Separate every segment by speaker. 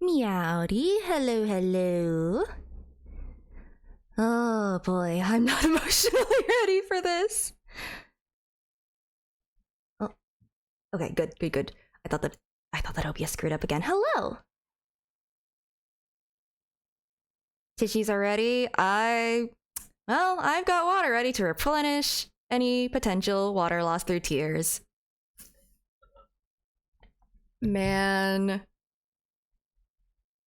Speaker 1: Meowdy, hello, hello. Oh boy, I'm not emotionally ready for this. Oh, okay, good, good, good. I thought that OBS screwed up again. Hello. Tissues are ready. I've got water ready to replenish any potential water loss through tears. Man.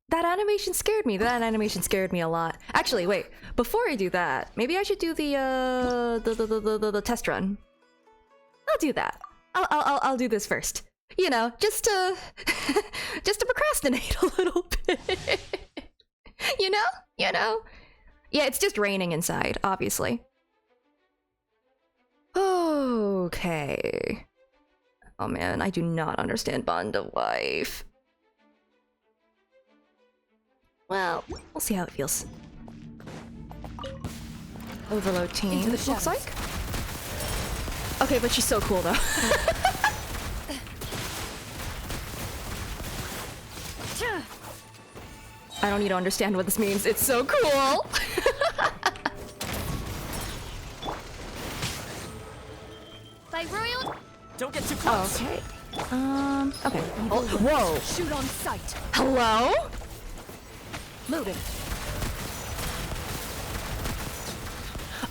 Speaker 1: That animation scared me. That animation scared me a lot. Actually, wait. Before I do that, maybe I should do the test run. I'll do that. I'll do this first. You know, just to just to procrastinate a little bit. You know? You know? Yeah, it's just raining inside, obviously. Okay. Oh man, I do not understand Bond of Wife. Well, we'll see how it feels. Overload team, it looks like. Okay, but she's so cool though. I don't need to understand what this means. It's so cool.
Speaker 2: By royal.
Speaker 3: Don't get too close.
Speaker 1: Okay. Okay. Oh, whoa.
Speaker 2: Shoot on sight.
Speaker 1: Hello?
Speaker 2: Loading.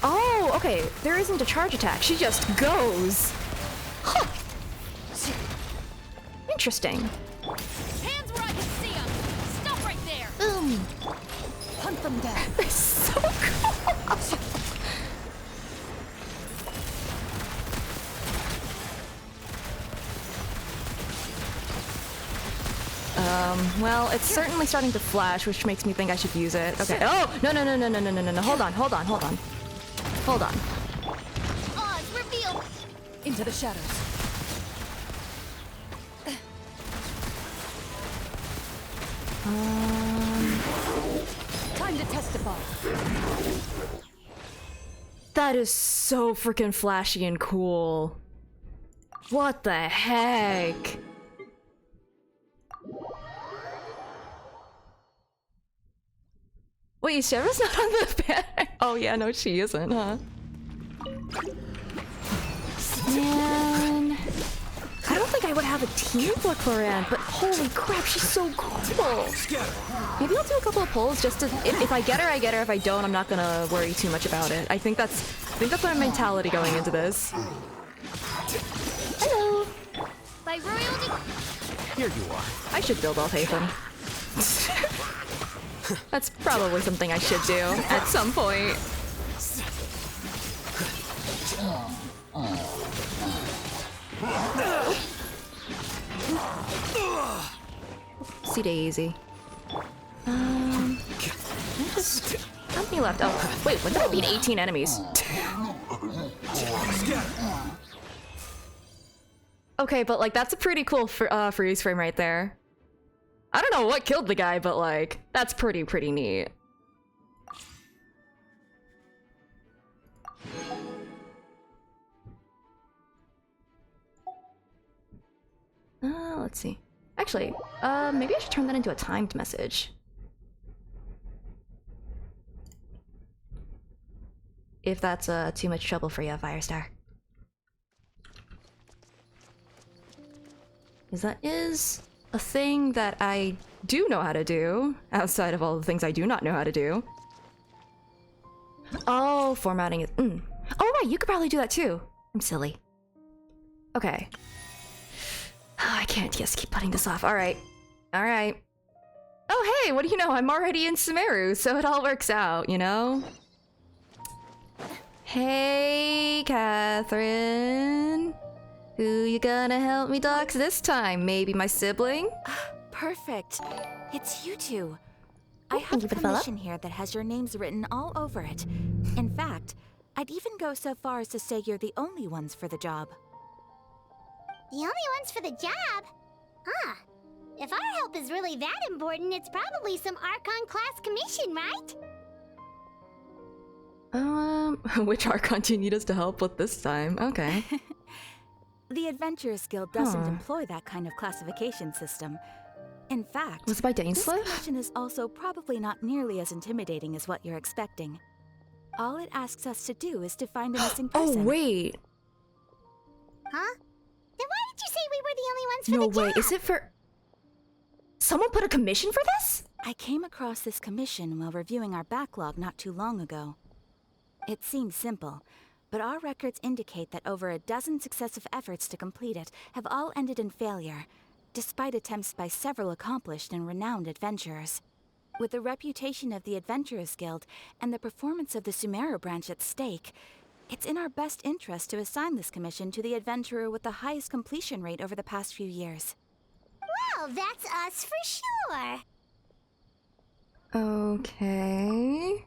Speaker 1: Oh, okay. There isn't a charge attack. She just goes. Huh. Interesting.
Speaker 2: Hands where I can see them. Stop right there.
Speaker 1: Boom.
Speaker 2: Hunt them down.
Speaker 1: It's so cool. Well, it's certainly starting to flash, which makes me think I should use it. Okay. Oh, no. Hold on. Hold on.
Speaker 2: Oz, reveal. Into the shadows. Time to testify.
Speaker 1: That is so freaking flashy and cool. What the heck? Wait, Shara's not on the bed? Oh yeah, no, she isn't, huh? Man, I don't think I would have a team for Cloran, but holy crap, she's so cool. Maybe I'll do a couple of pulls just to, if I get her, I get her. If I don't, I'm not gonna worry too much about it. I think that's my mentality going into this. Hello.
Speaker 2: By royalty.
Speaker 3: Here you are.
Speaker 1: I should build Alhaven. That's probably something I should do at some point. See Daisy. Just how many left? Oh, wait, when did I beat 18 enemies? Okay, but like that's a pretty cool freeze frame right there. I don't know what killed the guy, but like, that's pretty neat. Let's see. Actually, maybe I should turn that into a timed message. If that's too much trouble for you, Firestar. Because that is a thing that I do know how to do, outside of all the things I do not know how to do. Oh, formatting is... Oh right, you could probably do that too. I'm silly. Okay. Oh, I can't just keep putting this off. Alright. Alright. Oh hey, what do you know? I'm already in Sumeru, so it all works out, you know? Hey, Catherine. Who you gonna help me dox this time? Maybe my sibling?
Speaker 4: Perfect. It's you two.
Speaker 1: Oh,
Speaker 4: I have
Speaker 1: you
Speaker 4: a
Speaker 1: for the follow-up?
Speaker 4: commission here that has your names written all over it. In fact, I'd even go so far as to say you're the only ones for the job.
Speaker 5: The only ones for the job? Huh. If our help is really that important, it's probably some Archon class commission, right?
Speaker 1: Which Archon do you need us to help with this time? Okay.
Speaker 4: The Adventurers Guild doesn't employ that kind of classification system. In fact,
Speaker 1: Was it by
Speaker 4: this
Speaker 1: Dainsleif?
Speaker 4: commission is also probably not nearly as intimidating as what you're expecting. All it asks us to do is to find a missing
Speaker 1: Oh,
Speaker 4: person.
Speaker 1: wait.
Speaker 5: Huh? Then why did you say we were the only ones for
Speaker 1: No
Speaker 5: the
Speaker 1: way.
Speaker 5: job?
Speaker 1: Is it for... Someone put a commission for this?
Speaker 4: I came across this commission while reviewing our backlog not too long ago. It seems simple, but our records indicate that over a dozen successive efforts to complete it have all ended in failure, despite attempts by several accomplished and renowned adventurers. With the reputation of the Adventurers Guild and the performance of the Sumeru branch at stake, it's in our best interest to assign this commission to the adventurer with the highest completion rate over the past few years.
Speaker 5: Well, that's us for sure.
Speaker 1: Okay.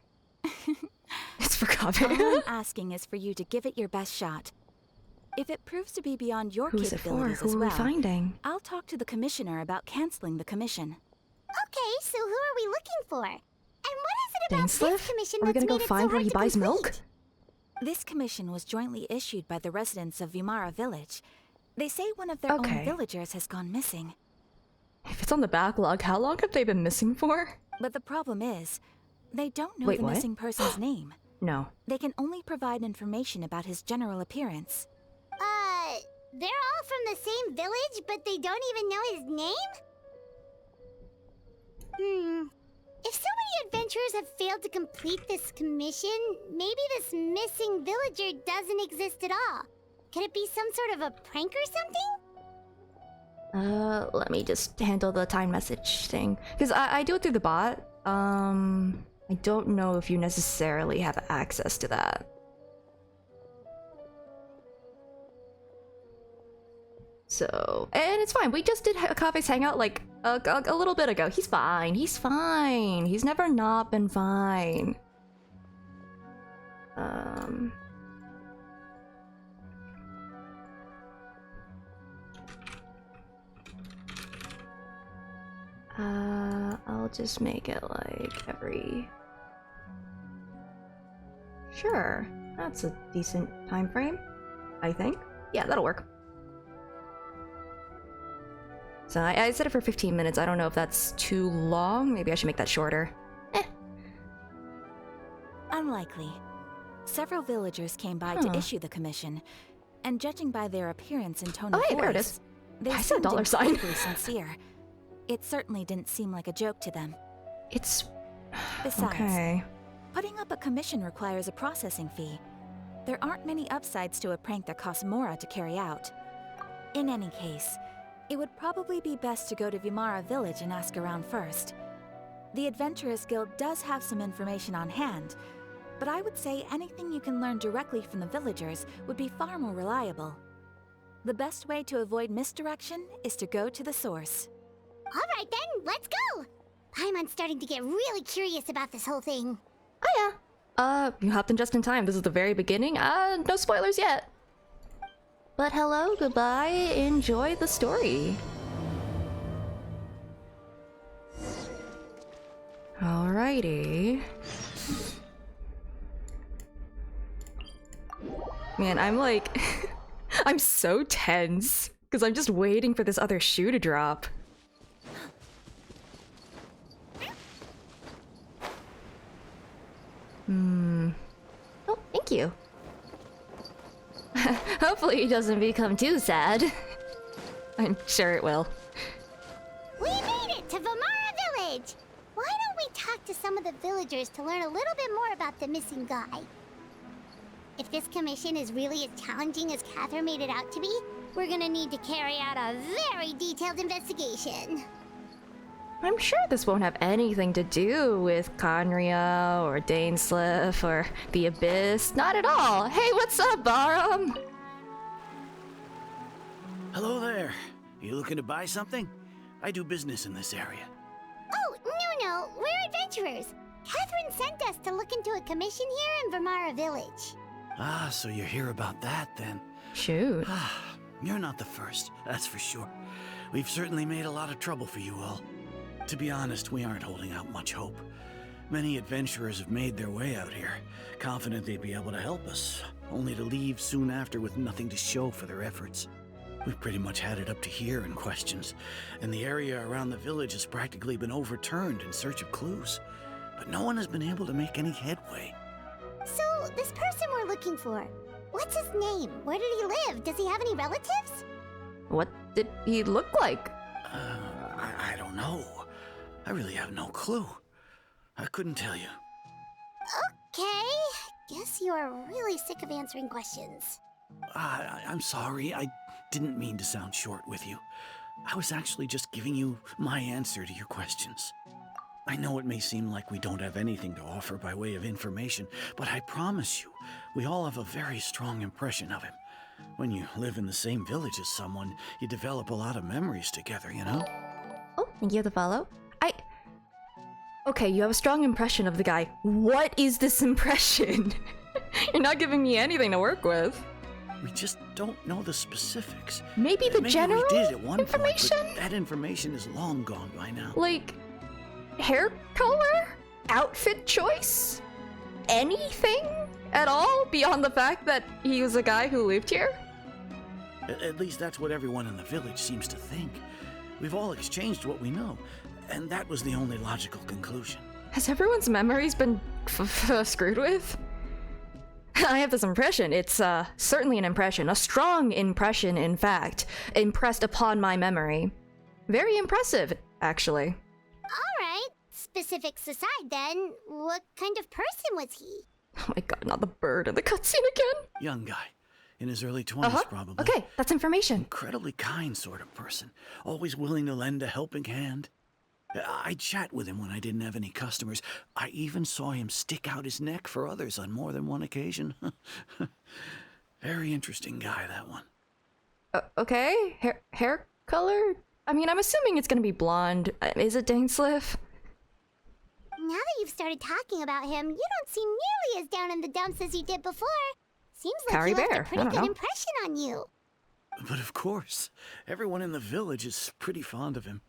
Speaker 1: It's for
Speaker 4: All
Speaker 1: Kaveh.
Speaker 4: I'm asking is for you to give it your best shot. If it proves to be beyond your
Speaker 1: Who's it for?
Speaker 4: capabilities
Speaker 1: Who
Speaker 4: as
Speaker 1: are we
Speaker 4: well,
Speaker 1: finding?
Speaker 4: I'll talk to the commissioner about canceling the commission.
Speaker 5: Okay, so who are we looking for? And what is it about
Speaker 1: Dainsleif?
Speaker 5: this commission
Speaker 1: Are we
Speaker 5: that's
Speaker 1: gonna go
Speaker 5: made it
Speaker 1: find
Speaker 5: so
Speaker 1: where
Speaker 5: hard
Speaker 1: he
Speaker 5: to
Speaker 1: buys milk?
Speaker 5: complete?
Speaker 4: This commission was jointly issued by the residents of Vimara village. They say one of their
Speaker 1: Okay.
Speaker 4: own villagers has gone missing.
Speaker 1: If it's on the backlog, how long have they been missing for?
Speaker 4: But the problem is, they don't know
Speaker 1: Wait,
Speaker 4: the
Speaker 1: what?
Speaker 4: missing person's name.
Speaker 1: No.
Speaker 4: They can only provide information about his general appearance.
Speaker 5: They're all from the same village, but they don't even know his name? If so many adventurers have failed to complete this commission, maybe this missing villager doesn't exist at all. Could it be some sort of a prank or something?
Speaker 1: Let me just handle the time message thing. Because I do it through the bot. I don't know if you necessarily have access to that. So, and it's fine. We just did Kaveh's hangout like a little bit ago. He's fine. He's fine. He's never not been fine. I'll just make it like every... Sure, that's a decent time frame, I think. Yeah, that'll work. So I set it for 15 minutes. I don't know if that's too long. Maybe I should make that shorter.
Speaker 4: Unlikely. Several villagers came by
Speaker 1: Huh.
Speaker 4: to issue the commission, and judging by their appearance and tone
Speaker 1: Oh,
Speaker 4: of
Speaker 1: hey,
Speaker 4: voice,
Speaker 1: there it is.
Speaker 4: they
Speaker 1: I saw a
Speaker 4: seemed
Speaker 1: dollar sign.
Speaker 4: incredibly sincere. It certainly didn't seem like a joke to them.
Speaker 1: It's...
Speaker 4: Besides,
Speaker 1: Okay.
Speaker 4: putting up a commission requires a processing fee. There aren't many upsides to a prank that costs Mora to carry out. In any case, it would probably be best to go to Vimara village and ask around first. The Adventurers Guild does have some information on hand, but I would say anything you can learn directly from the villagers would be far more reliable. The best way to avoid misdirection is to go to the source.
Speaker 5: Alright then, let's go! Paimon's starting to get really curious about this whole thing.
Speaker 1: Oh yeah. You hopped in just in time. This is the very beginning. No spoilers yet. But hello, goodbye, enjoy the story. Alrighty. Man, I'm like... I'm so tense. Because I'm just waiting for this other shoe to drop. Oh, thank you. Hopefully it doesn't become too sad. I'm sure it will.
Speaker 5: We made it to Vimara Village! Why don't we talk to some of the villagers to learn a little bit more about the missing guy? If this commission is really as challenging as Catherine made it out to be, we're gonna need to carry out a very detailed investigation.
Speaker 1: I'm sure this won't have anything to do with Conria or Dainsleif or the Abyss. Not at all. Hey, what's up, Barum?
Speaker 3: Hello there. You looking to buy something? I do business in this area.
Speaker 5: Oh, no, we're adventurers. Catherine sent us to look into a commission here in Vimara Village.
Speaker 3: Ah, so you're here about that then.
Speaker 1: Shoot.
Speaker 3: Ah, you're not the first, that's for sure. We've certainly made a lot of trouble for you all. To be honest, we aren't holding out much hope. Many adventurers have made their way out here, confident they'd be able to help us, only to leave soon after with nothing to show for their efforts. We've pretty much had it up to here in questions, and the area around the village has practically been overturned in search of clues. But no one has been able to make any headway.
Speaker 5: So, this person we're looking for, what's his name? Where did he live? Does he have any relatives?
Speaker 1: What did he look like?
Speaker 3: I don't know. I really have no clue. I couldn't tell you.
Speaker 5: Okay. Guess you're really sick of answering questions.
Speaker 3: I'm sorry. I didn't mean to sound short with you. I was actually just giving you my answer to your questions. I know it may seem like we don't have anything to offer by way of information, but I promise you, we all have a very strong impression of him. When you live in the same village as someone, you develop a lot of memories together, you know?
Speaker 1: Oh, thank you for the follow. Okay, you have a strong impression of the guy. What is this impression? You're not giving me anything to work with.
Speaker 3: We just don't know the specifics.
Speaker 1: Maybe the general
Speaker 3: we did at one
Speaker 1: information?
Speaker 3: point, but that information is long gone by now.
Speaker 1: Like, hair color? Outfit choice? Anything at all beyond the fact that he was a guy who lived here?
Speaker 3: At least that's what everyone in the village seems to think. We've all exchanged what we know, and that was the only logical conclusion.
Speaker 1: Has everyone's memories been screwed with? I have this impression. It's certainly an impression. A strong impression, in fact. Impressed upon my memory. Very impressive, actually.
Speaker 5: Alright. Specifics aside then, what kind of person was he?
Speaker 1: Oh my god, not the bird in the cutscene again.
Speaker 3: Young guy. In his early 20s, probably.
Speaker 1: Okay, that's information.
Speaker 3: Incredibly kind sort of person. Always willing to lend a helping hand. I'd chat with him when I didn't have any customers. I even saw him stick out his neck for others on more than one occasion. Very interesting guy, that one.
Speaker 1: Okay, hair color? I mean, I'm assuming it's gonna be blonde. Is it Dainsliff?
Speaker 5: Now that you've started talking about him, you don't seem nearly as down in the dumps as you did before. Seems like
Speaker 1: Harry
Speaker 5: he left
Speaker 1: Bear,
Speaker 5: a pretty
Speaker 1: I don't
Speaker 5: good
Speaker 1: know.
Speaker 5: impression on you.
Speaker 3: But of course, everyone in the village is pretty fond of him.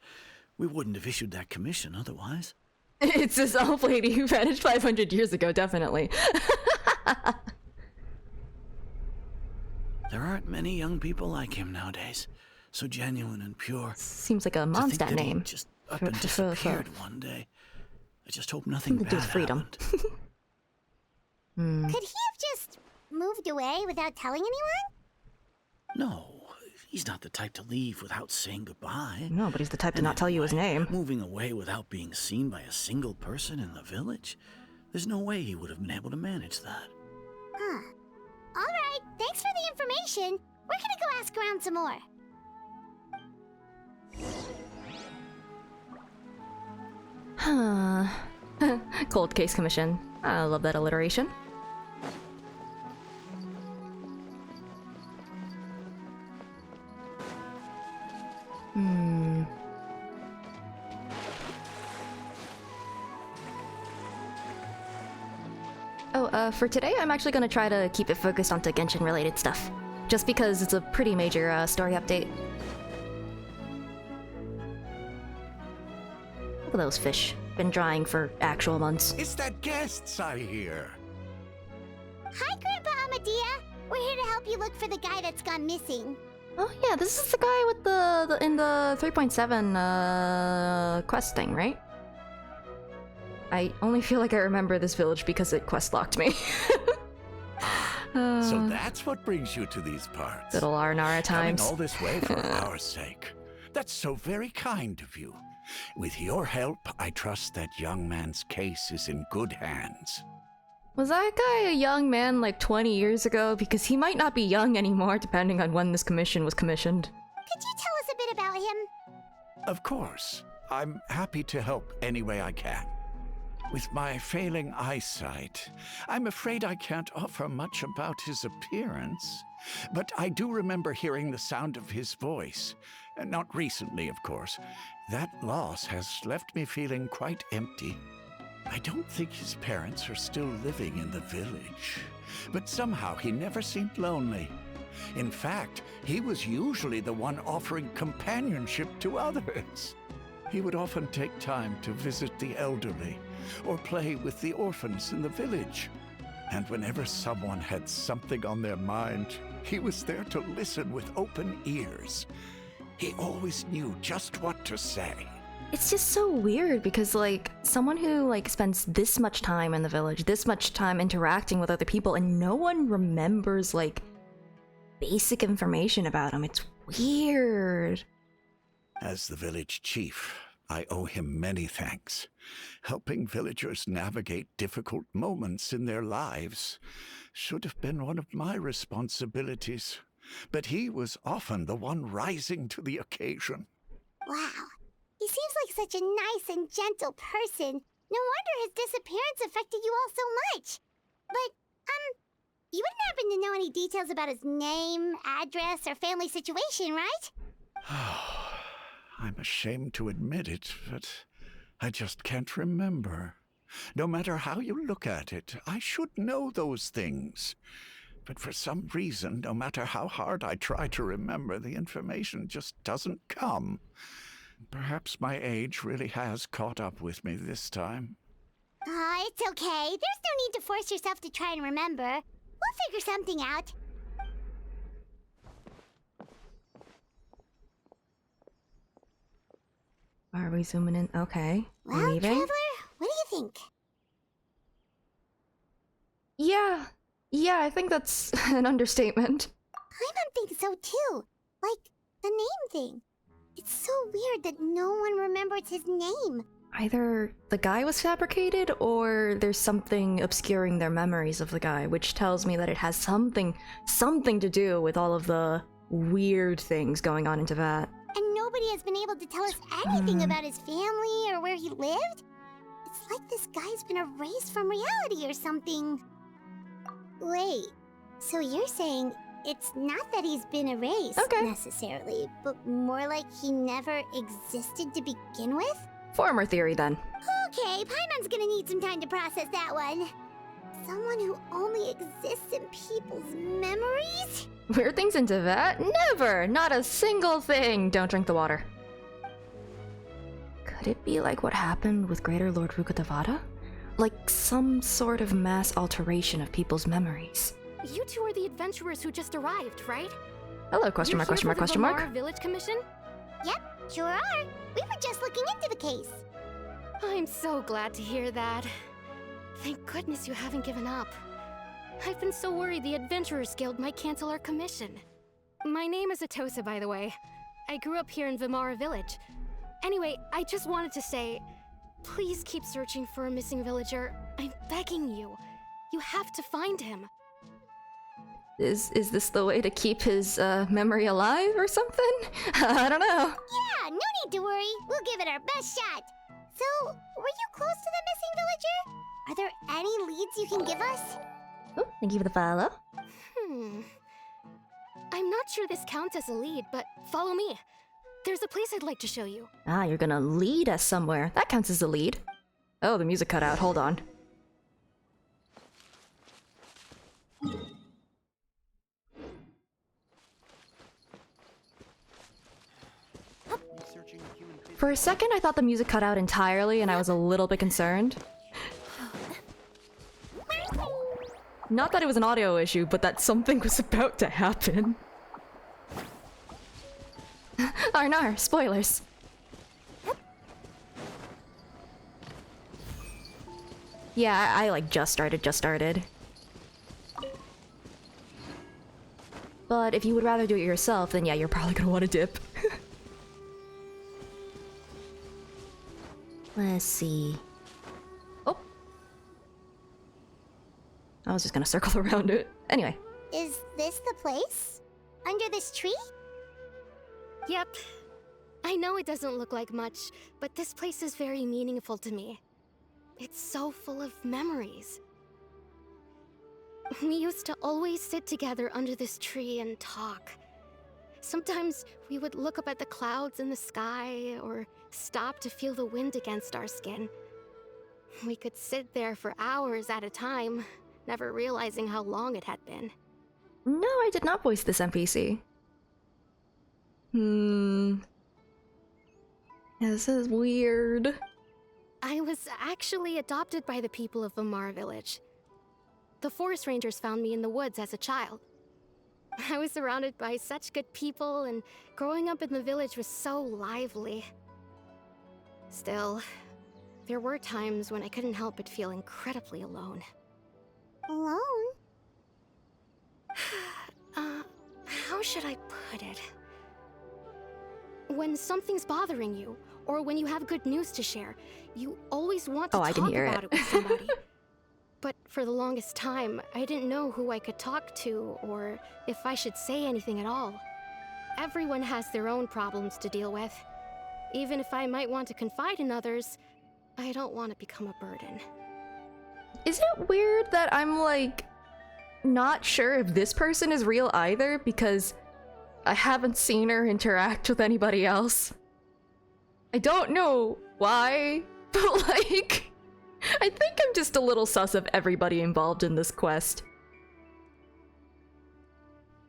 Speaker 3: We wouldn't have issued that commission otherwise.
Speaker 1: It's this elf lady who vanished 500 years ago, definitely.
Speaker 3: There aren't many young people like him nowadays. So genuine and pure.
Speaker 1: Seems like a
Speaker 3: To think
Speaker 1: Mondstadt
Speaker 3: that he
Speaker 1: name.
Speaker 3: just up and disappeared one day. I just hope nothing
Speaker 1: Something to do
Speaker 3: bad
Speaker 1: with freedom.
Speaker 3: happened.
Speaker 5: Could he have just moved away without telling anyone?
Speaker 3: No, he's not the type to leave without saying goodbye.
Speaker 1: No, but he's the type to
Speaker 3: And
Speaker 1: not tell you his
Speaker 3: anyway,
Speaker 1: name.
Speaker 3: Moving away without being seen by a single person in the village? There's no way he would have been able to manage that.
Speaker 5: Huh. Alright, thanks for the information. We're gonna go ask around some more.
Speaker 1: Huh. Cold Case Commission. I love that alliteration. Oh, for today, I'm actually gonna try to keep it focused onto Genshin-related stuff. Just because it's a pretty major story update. Look at those fish. Been drying for actual months.
Speaker 6: Is that guests I hear?
Speaker 5: Hi, Grandpa Amadea. We're here to help you look for the guy that's gone missing.
Speaker 1: Oh yeah, this is the guy with the in the 3.7 quest thing, right? I only feel like I remember this village because it quest locked me.
Speaker 6: So that's what brings you to these parts.
Speaker 1: Little Arnara
Speaker 6: Coming
Speaker 1: times.
Speaker 6: all this way for our sake. That's so very kind of you. With your help, I trust that young man's case is in good hands.
Speaker 1: Was that guy a young man like 20 years ago? Because he might not be young anymore depending on when this commission was commissioned.
Speaker 5: Could you tell us a bit about him?
Speaker 6: Of course. I'm happy to help any way I can. With my failing eyesight, I'm afraid I can't offer much about his appearance. But I do remember hearing the sound of his voice. Not recently, of course. That loss has left me feeling quite empty. I don't think his parents are still living in the village. But somehow he never seemed lonely. In fact, he was usually the one offering companionship to others. He would often take time to visit the elderly or play with the orphans in the village. And whenever someone had something on their mind, He was there to listen with open ears. He always knew just what to say.
Speaker 1: It's just so weird because, like, someone who, like, spends this much time in the village, this much time interacting with other people, and no one remembers, like, basic information about him. It's weird.
Speaker 6: As the village chief, I owe him many thanks. Helping villagers navigate difficult moments in their lives should have been one of my responsibilities. But he was often the one rising to the occasion.
Speaker 5: Wow. He seems like such a nice and gentle person. No wonder his disappearance affected you all so much. But, you wouldn't happen to know any details about his name, address, or family situation, right?
Speaker 6: I'm ashamed to admit it, but I just can't remember. No matter how you look at it, I should know those things. But for some reason, no matter how hard I try to remember, the information just doesn't come. Perhaps my age really has caught up with me this time.
Speaker 5: It's okay. There's no need to force yourself to try and remember. We'll figure something out.
Speaker 1: Are we zooming in? Okay.
Speaker 5: Well,
Speaker 1: Leaving?
Speaker 5: Traveler, what do you think?
Speaker 1: Yeah, I think that's an understatement.
Speaker 5: Paimon thinks so too. Like, the name thing. It's so weird that no one remembers his name.
Speaker 1: Either the guy was fabricated, or there's something obscuring their memories of the guy, which tells me that it has something to do with all of the weird things going on in Teyvat.
Speaker 5: And nobody has been able to tell us anything about his family or where he lived. It's like this guy's been erased from reality or something. Wait, so you're saying it's not that he's been erased necessarily, but more like he never existed to begin with?
Speaker 1: Former theory, then.
Speaker 5: Okay, Paimon's gonna need some time to process that one. Someone who only exists in people's memories?
Speaker 1: Weird things in Teyvat? Never! Not a single thing! Don't drink the water. Could it be like what happened with Greater Lord Rukkhadevata? Like some sort of mass alteration of people's memories.
Speaker 2: You two are the adventurers who just arrived, right?
Speaker 1: Hello, question mark, question mark, question
Speaker 2: You're
Speaker 1: mark.
Speaker 2: here for the Vamara Village Commission?
Speaker 5: Yep, sure are. We were just looking into the case.
Speaker 2: I'm so glad to hear that. Thank goodness you haven't given up. I've been so worried the Adventurers Guild might cancel our commission. My name is Atosa, by the way. I grew up here in Vamara Village. Anyway, I just wanted to say, please keep searching for a missing villager. I'm begging you. You have to find him.
Speaker 1: Is this the way to keep his memory alive or something? I don't know.
Speaker 5: Yeah, no need to worry. We'll give it our best shot. So, were you close to the missing villager? Are there any leads you can give us?
Speaker 1: Oh, thank you for the follow.
Speaker 2: I'm not sure this counts as a lead, but follow me. There's a place I'd like to show you.
Speaker 1: Ah, you're gonna lead us somewhere. That counts as a lead. Oh, the music cut out. Hold on. For a second, I thought the music cut out entirely, and I was a little bit concerned. Not that it was an audio issue, but that something was about to happen. Arnar, spoilers. Yeah, I like just started. But if you would rather do it yourself, then yeah, you're probably gonna want to dip. Let's see. Oh. I was just gonna circle around it. Anyway.
Speaker 5: Is this the place? Under this tree?
Speaker 2: Yep. I know it doesn't look like much, but this place is very meaningful to me. It's so full of memories. We used to always sit together under this tree and talk. Sometimes we would look up at the clouds in the sky, or stop to feel the wind against our skin. We could sit there for hours at a time, never realizing how long it had been.
Speaker 1: No, I did not voice this NPC. This is weird.
Speaker 2: I was actually adopted by the people of Vamara Village. The forest rangers found me in the woods as a child. I was surrounded by such good people, and growing up in the village was so lively. Still, there were times when I couldn't help but feel incredibly alone.
Speaker 5: Alone?
Speaker 2: How should I put it? When something's bothering you, or when you have good news to share, you always want to
Speaker 1: Oh, I can
Speaker 2: talk
Speaker 1: hear
Speaker 2: about
Speaker 1: it.
Speaker 2: it with somebody. But for the longest time, I didn't know who I could talk to, or if I should say anything at all. Everyone has their own problems to deal with. Even if I might want to confide in others, I don't want to become a burden.
Speaker 1: Is it weird that I'm like not sure if this person is real either because I haven't seen her interact with anybody else? I don't know why, but like I think I'm just a little sus of everybody involved in this quest.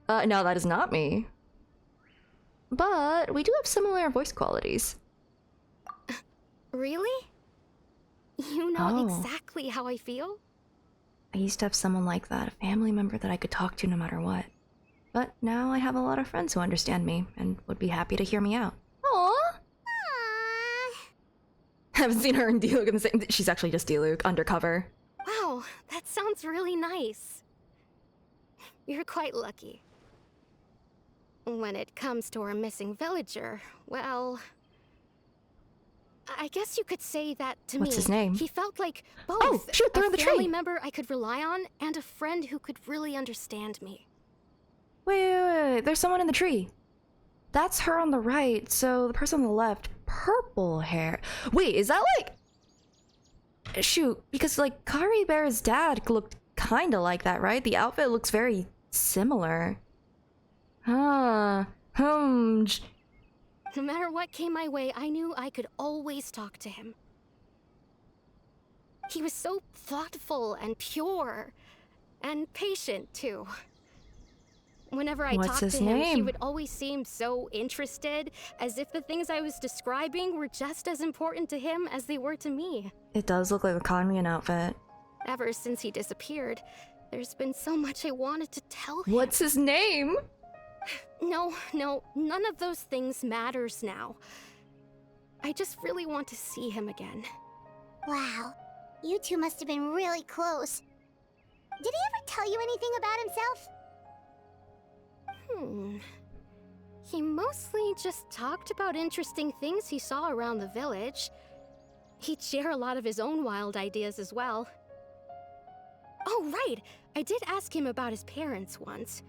Speaker 1: No, that is not me. But we do have similar voice qualities.
Speaker 2: Really? You know
Speaker 1: Oh.
Speaker 2: exactly how I feel?
Speaker 1: I used to have someone like that, a family member that I could talk to no matter what. But now I have a lot of friends who understand me and would be happy to hear me out. Aww!
Speaker 5: Aww.
Speaker 1: Haven't seen her in Diluc in the same. She's actually just Diluc, undercover.
Speaker 2: Wow, that sounds really nice. You're quite lucky. When it comes to our missing villager, well, I guess you could say that to me.
Speaker 1: What's his name?
Speaker 2: He felt like both.
Speaker 1: Oh, shoot, they're in the
Speaker 2: a family
Speaker 1: tree.
Speaker 2: member I could rely on, and a friend who could really understand me.
Speaker 1: Wait, there's someone in the tree. That's her on the right, so the person on the left, purple hair. Wait, is that like... Shoot, because like Kari Bear's dad looked kinda like that, right? The outfit looks very similar. Huh.
Speaker 2: No matter what came my way, I knew I could always talk to him. He was so thoughtful and pure, and patient too. Whenever I
Speaker 1: What's
Speaker 2: talked
Speaker 1: his
Speaker 2: to him, he
Speaker 1: name?
Speaker 2: would always seem so interested, as if the things I was describing were just as important to him as they were to me.
Speaker 1: It does look like a Conmian outfit.
Speaker 2: Ever since he disappeared, there's been so much I wanted to tell him.
Speaker 1: What's his name?
Speaker 2: No, none of those things matters now. I just really want to see him again.
Speaker 5: Wow. You two must have been really close. Did he ever tell you anything about himself?
Speaker 2: He mostly just talked about interesting things he saw around the village. He'd share a lot of his own wild ideas as well. Oh, right! I did ask him about his parents once.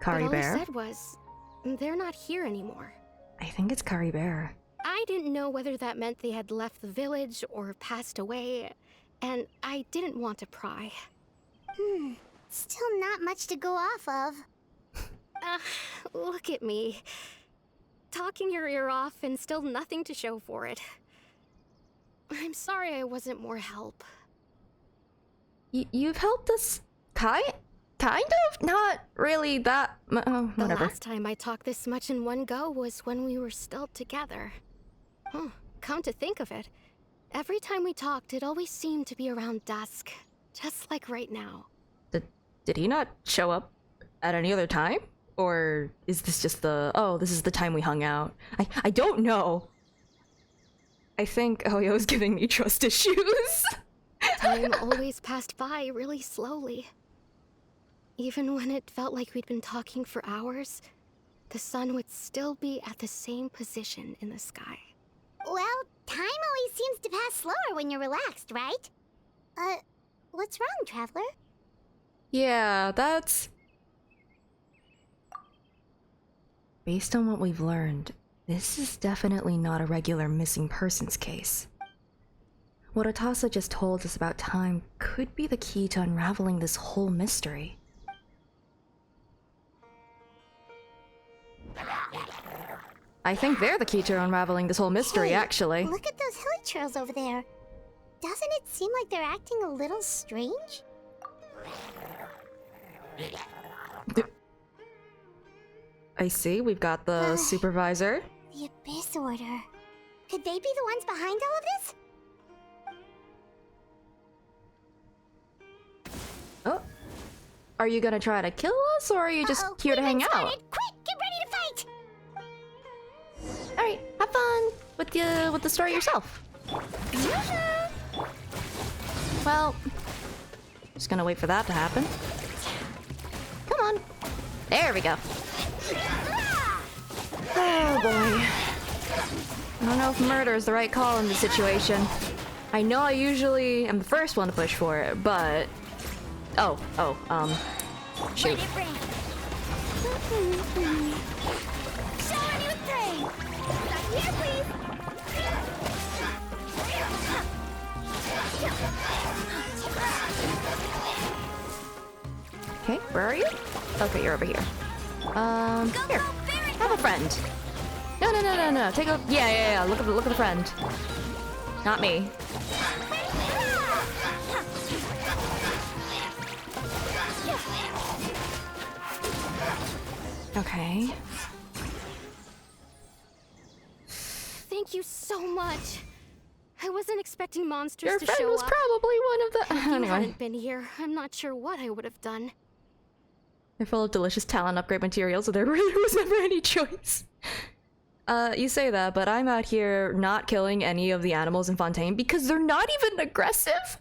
Speaker 1: Kari
Speaker 2: but all
Speaker 1: Bear?
Speaker 2: he said was, they're not here anymore.
Speaker 1: I think it's Kari Bear.
Speaker 2: I didn't know whether that meant they had left the village or passed away, and I didn't want to pry.
Speaker 5: Still not much to go off of.
Speaker 2: Look at me. Talking your ear off and still nothing to show for it. I'm sorry I wasn't more help.
Speaker 1: You've helped us kind of? Not really that
Speaker 2: The
Speaker 1: whatever.
Speaker 2: last time I talked this much in one go was when we were still together. Come to think of it, every time we talked, it always seemed to be around dusk. Just like right now.
Speaker 1: Did he not show up at any other time? Or is this just this is the time we hung out? I don't know. I think Oyo's giving me trust issues.
Speaker 2: Time always passed by really slowly. Even when it felt like we'd been talking for hours, the sun would still be at the same position in the sky.
Speaker 5: Well, time always seems to pass slower when you're relaxed, right? What's wrong, Traveler?
Speaker 1: Yeah, that's... Based on what we've learned, this is definitely not a regular missing persons case. What Atasa just told us about time could be the key to unraveling this whole mystery. I think they're the key to unraveling this whole mystery,
Speaker 5: Hey,
Speaker 1: actually.
Speaker 5: Look at those hilly trails over there. Doesn't it seem like they're acting a little strange?
Speaker 1: I see, we've got the supervisor.
Speaker 5: The Abyss Order. Could they be the ones behind all of this?
Speaker 1: Are you gonna try to kill us, or are you just
Speaker 5: Uh-oh,
Speaker 1: here to
Speaker 5: we've
Speaker 1: hang
Speaker 5: been
Speaker 1: out?
Speaker 5: spotted. Quick, get ready to fight!
Speaker 1: Alright, have fun with the story yourself. Well, just gonna wait for that to happen. Come on. There we go. Oh boy. I don't know if murder is the right call in this situation. I know I usually am the first one to push for it, but... shoot.
Speaker 5: Let it rain. Show a new thing. Right here, please.
Speaker 1: Okay, where are you? Okay, you're over here. Here. Have a friend. No. Take a... Yeah. Look at the friend. Not me. Okay.
Speaker 2: Thank you so much. I wasn't expecting monsters
Speaker 1: Your
Speaker 2: to
Speaker 1: friend
Speaker 2: show
Speaker 1: was
Speaker 2: up.
Speaker 1: probably one of the...
Speaker 2: If you
Speaker 1: Anyway.
Speaker 2: hadn't been here, I'm not sure what I would have done.
Speaker 1: They're full of delicious talent upgrade materials, so there really was never any choice. You say that, but I'm out here not killing any of the animals in Fontaine because they're not even aggressive.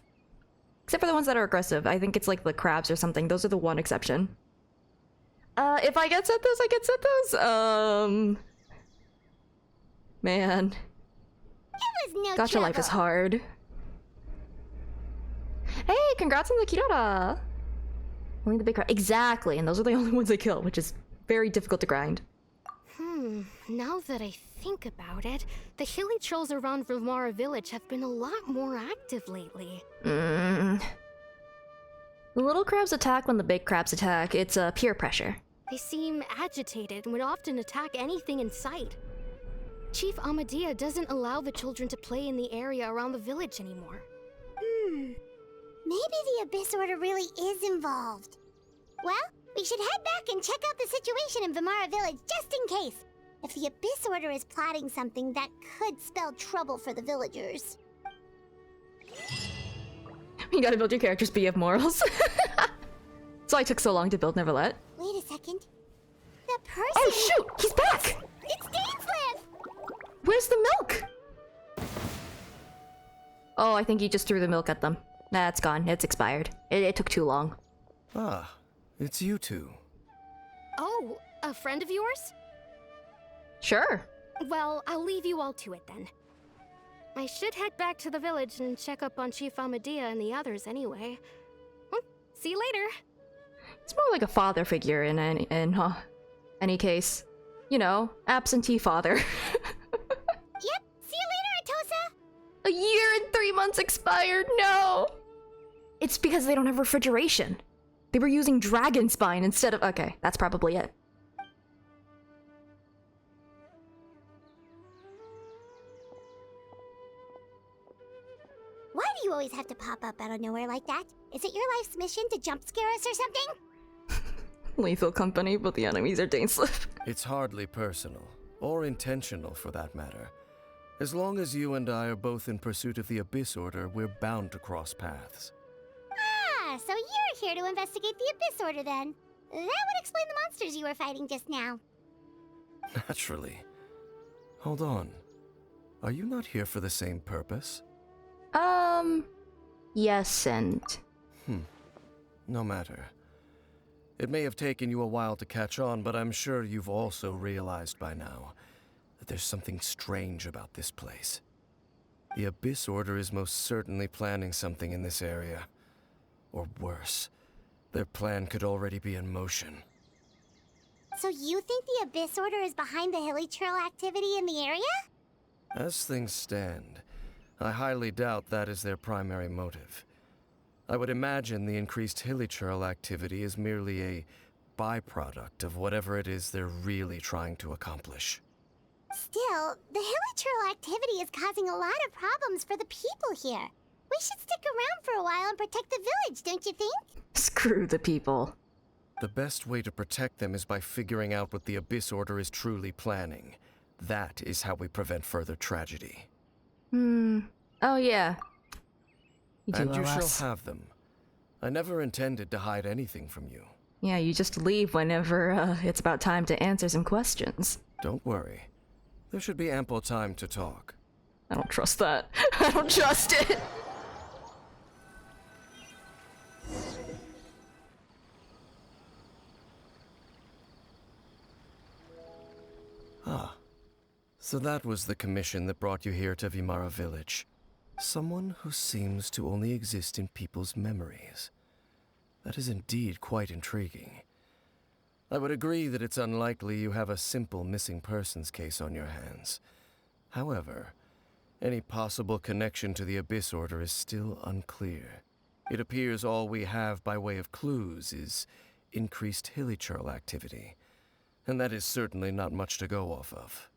Speaker 1: Except for the ones that are aggressive. I think it's like the crabs or something. Those are the one exception. If I get set those, I get set those. Man.
Speaker 5: It was no
Speaker 1: Gacha life is
Speaker 5: trouble.
Speaker 1: hard. Hey, congrats on the Kirara! Only the big crab. Exactly, and those are the only ones I kill, which is very difficult to grind.
Speaker 2: Now that I think about it, the hilly trolls around Vilmara village have been a lot more active lately.
Speaker 1: The little crabs attack when the big crabs attack. It's peer pressure.
Speaker 2: They seem agitated and would often attack anything in sight. Chief Amadea doesn't allow the children to play in the area around the village anymore.
Speaker 5: Maybe the Abyss Order really is involved. Well, we should head back and check out the situation in Vimara Village just in case. If the Abyss Order is plotting something that could spell trouble for the villagers.
Speaker 1: You gotta build your character's BF morals. So I took so long to build Neverlet.
Speaker 5: Wait a second. The person...
Speaker 1: Oh shoot! He's back!
Speaker 5: It's Dainsland!
Speaker 1: Where's the milk? Oh, I think he just threw the milk at them. Nah, it's gone. It's expired. It took too long.
Speaker 7: Ah, it's you two.
Speaker 2: Oh, a friend of yours?
Speaker 1: Sure.
Speaker 2: Well, I'll leave you all to it then. I should head back to the village and check up on Chief Amadea and the others anyway. Well, see you later.
Speaker 1: It's more like a father figure in any case. You know, absentee father.
Speaker 5: Yep, see you later, Atosa!
Speaker 1: A year and 3 months expired, no! It's because they don't have refrigeration. They were using dragon spine instead of... Okay, that's probably it.
Speaker 5: Why do you always have to pop up out of nowhere like that? Is it your life's mission to jump scare us or something?
Speaker 1: Lethal company, but the enemies are Dainsliff.
Speaker 7: It's hardly personal, or intentional for that matter. As long as you and I are both in pursuit of the Abyss Order, we're bound to cross paths.
Speaker 5: Ah, so you're here to investigate the Abyss Order then. That would explain the monsters you were fighting just now.
Speaker 7: Naturally. Hold on. Are you not here for the same purpose?
Speaker 1: Yes and...
Speaker 7: No matter. It may have taken you a while to catch on, but I'm sure you've also realized by now that there's something strange about this place. The Abyss Order is most certainly planning something in this area. Or worse, their plan could already be in motion.
Speaker 5: So you think the Abyss Order is behind the hilly trail activity in the area?
Speaker 7: As things stand, I highly doubt that is their primary motive. I would imagine the increased hilly trail activity is merely a byproduct of whatever it is they're really trying to accomplish.
Speaker 5: Still, the hilly trail activity is causing a lot of problems for the people here. We should stick around for a while and protect the village, don't you think?
Speaker 1: Screw the people.
Speaker 7: The best way to protect them is by figuring out what the Abyss Order is truly planning. That is how we prevent further tragedy.
Speaker 1: Oh yeah. You do
Speaker 7: And you
Speaker 1: owe
Speaker 7: shall
Speaker 1: us.
Speaker 7: have them. I never intended to hide anything from you.
Speaker 1: Yeah, you just leave whenever it's about time to answer some questions.
Speaker 7: Don't worry. There should be ample time to talk.
Speaker 1: I don't trust that. I don't trust it.
Speaker 7: Ah. So that was the commission that brought you here to Vimara Village. Someone who seems to only exist in people's memories. That is indeed quite intriguing. I would agree that it's unlikely you have a simple missing persons case on your hands. However, any possible connection to the Abyss Order is still unclear. It appears all we have by way of clues is increased hilichurl activity, and that is certainly not much to go off of.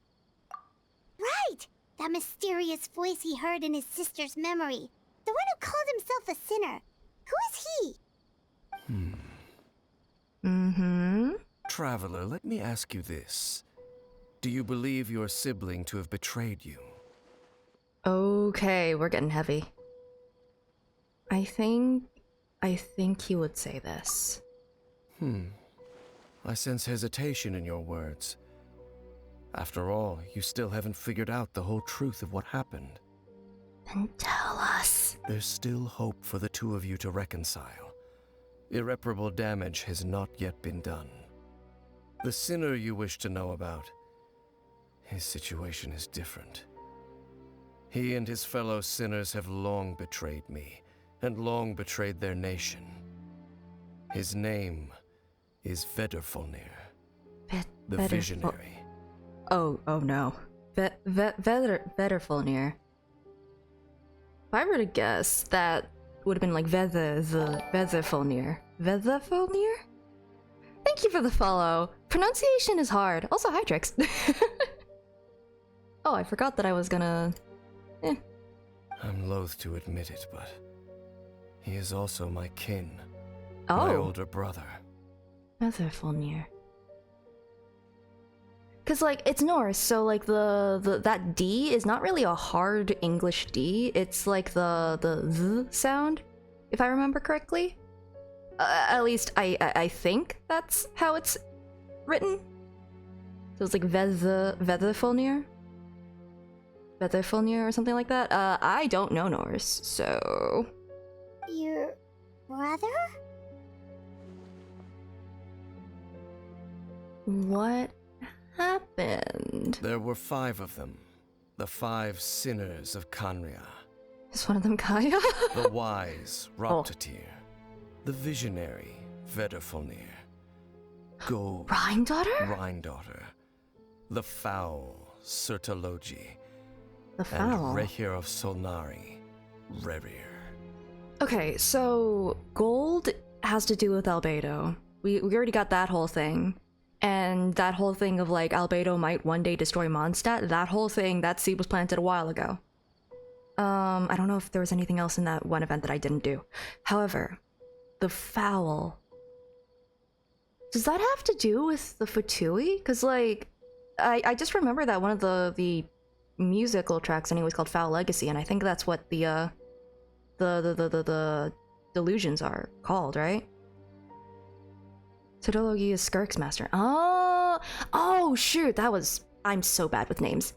Speaker 5: Right! That mysterious voice he heard in his sister's memory. The one who called himself a sinner. Who is he?
Speaker 1: Mm-hmm.
Speaker 7: Traveler, let me ask you this. Do you believe your sibling to have betrayed you?
Speaker 1: Okay, we're getting heavy. I think he would say this.
Speaker 7: I sense hesitation in your words. After all, you still haven't figured out the whole truth of what happened.
Speaker 1: Then tell us.
Speaker 7: There's still hope for the two of you to reconcile. Irreparable damage has not yet been done. The sinner you wish to know about, his situation is different. He and his fellow sinners have long betrayed me, and long betrayed their nation. His name is Vedderfolnir, the Visionary.
Speaker 1: Oh no. Vedderfolnir. If I were to guess, that would have been like Vedderfolnir. Vedderfolnir? Thank you for the follow. Pronunciation is hard. Also, hi, Trix. Oh, I forgot that I was gonna...
Speaker 7: I'm loath to admit it, but he is also my kin.
Speaker 1: Oh.
Speaker 7: My older brother.
Speaker 1: Vedderfolnir. Cause like it's Norse, so like the that D is not really a hard English D. It's like the Z sound, if I remember correctly. At least I think that's how it's written. So it's like Vedderfolnir or something like that. I don't know Norse, so
Speaker 5: Your brother?
Speaker 1: what happened?
Speaker 7: There were 5 of them. The 5 sinners of Kanria.
Speaker 1: Is one of them Kaya?
Speaker 7: The wise Roptatir. The visionary Vedderfolnir. Gold
Speaker 1: Rhindaughter?
Speaker 7: The foul Sertologi.
Speaker 1: The foul.
Speaker 7: And Rehir of Solnari, Rerir.
Speaker 1: Okay, so gold has to do with albedo. We already got that whole thing. And that whole thing of like albedo might one day destroy Mondstadt, that whole thing, that seed was planted a while ago. I don't know if there was anything else in that one event that I didn't do. However, the foul. Does that have to do with the Fatui? Because like, I just remember that one of the musical tracks anyway is called Foul Legacy, and I think that's what the delusions are called, right? Todology is Skirk's master. Oh shoot, I'm so bad with names.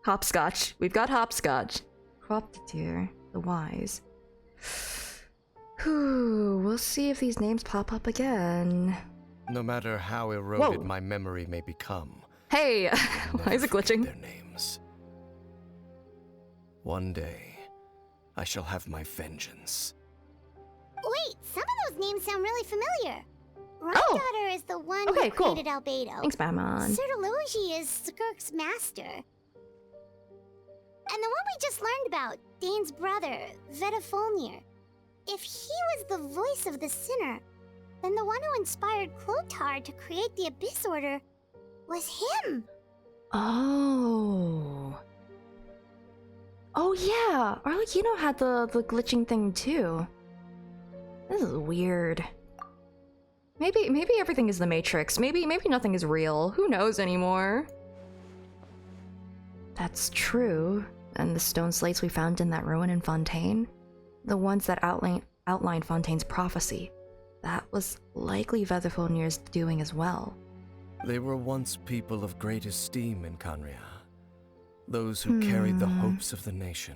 Speaker 1: Hopscotch. We've got Hopscotch. Croptatir, the wise. We'll see if these names pop up again.
Speaker 7: No matter how eroded
Speaker 1: Whoa.
Speaker 7: my memory may become,
Speaker 1: Hey,
Speaker 7: I'll
Speaker 1: why is
Speaker 7: never
Speaker 1: it
Speaker 7: forget
Speaker 1: glitching?
Speaker 7: their names. One day, I shall have my vengeance.
Speaker 5: Wait, some of those names sound really familiar.
Speaker 1: Oh.
Speaker 5: Rhindaughter is the one
Speaker 1: Okay,
Speaker 5: who
Speaker 1: cool.
Speaker 5: created albedo.
Speaker 1: Thanks, Batman.
Speaker 5: Sertologi is Skirk's master. And the one we just learned about, Dane's brother, Vedderfolnir. If he was the voice of the sinner, then the one who inspired Clotar to create the Abyss Order was him.
Speaker 1: Oh yeah, Arlecchino had the glitching thing too. This is weird. Maybe everything is the Matrix. Maybe nothing is real. Who knows anymore? That's true. And the stone slates we found in that ruin in Fontaine, the ones that outlined Fontaine's prophecy. That was likely Veatherfólnir's doing as well.
Speaker 7: They were once people of great esteem in Canria. Those who carried the hopes of the nation.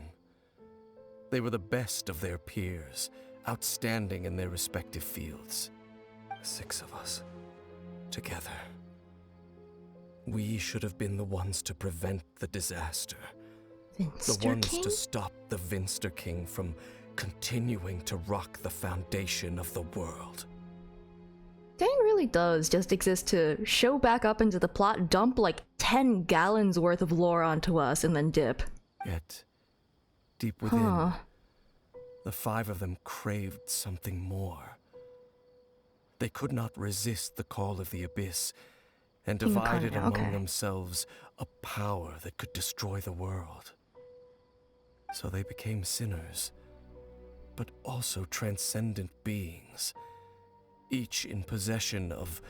Speaker 7: They were the best of their peers, outstanding in their respective fields. 6 of us, together. We should have been the ones to prevent the disaster.
Speaker 1: Vinster
Speaker 7: The ones
Speaker 1: King?
Speaker 7: to stop the Vinster King from continuing to rock the foundation of the world.
Speaker 1: Dane really does just exist to show back up into the plot, dump like 10 gallons worth of lore onto us, and then dip.
Speaker 7: Yet, deep within, the 5 of them craved something more. They could not resist the call of the Abyss, and divided
Speaker 1: Incarnate,
Speaker 7: among
Speaker 1: okay.
Speaker 7: themselves a power that could destroy the world. So they became sinners, but also transcendent beings, each in possession of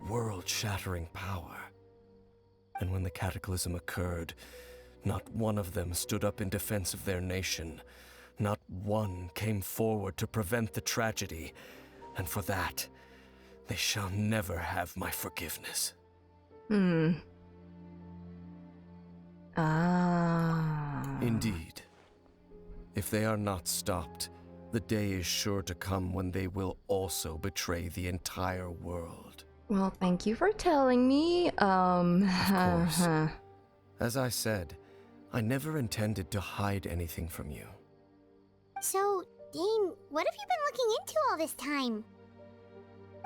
Speaker 7: world-shattering power. And when the cataclysm occurred, not one of them stood up in defense of their nation. Not one came forward to prevent the tragedy, and for that, they shall never have my forgiveness. Indeed. If they are not stopped, the day is sure to come when they will also betray the entire world.
Speaker 1: Well, thank you for telling me.
Speaker 7: Of course. As I said, I never intended to hide anything from you.
Speaker 5: So, Dane, what have you been looking into all this time?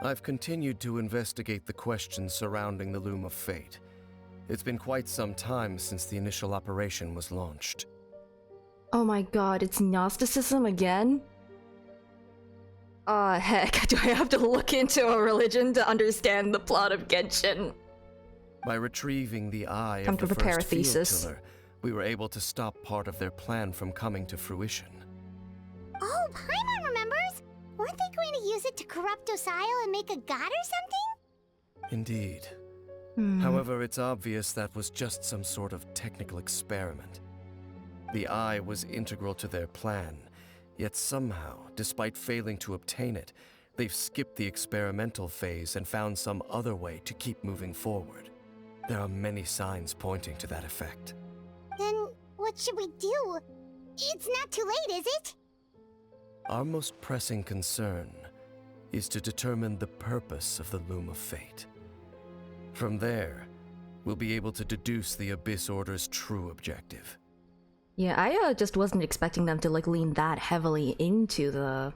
Speaker 7: I've continued to investigate the questions surrounding the Loom of Fate. It's been quite some time since the initial operation was launched.
Speaker 1: Oh my god, it's Gnosticism again? Heck, do I have to look into a religion to understand the plot of Genshin?
Speaker 7: By retrieving the eye
Speaker 1: Time
Speaker 7: of
Speaker 1: to
Speaker 7: the
Speaker 1: prepare
Speaker 7: first
Speaker 1: a thesis.
Speaker 7: field tiller, we were able to stop part of their plan from coming to fruition.
Speaker 5: Oh, Paimon remembers! Weren't they going to use it to corrupt Osial and make a god or something?
Speaker 7: Indeed. However, it's obvious that was just some sort of technical experiment. The eye was integral to their plan, yet somehow, despite failing to obtain it, they've skipped the experimental phase and found some other way to keep moving forward. There are many signs pointing to that effect.
Speaker 5: Then, what should we do? It's not too late, is it?
Speaker 7: Our most pressing concern is to determine the purpose of the Loom of Fate. From there, we'll be able to deduce the Abyss Order's true objective.
Speaker 1: Yeah, I just wasn't expecting them to like lean that heavily into the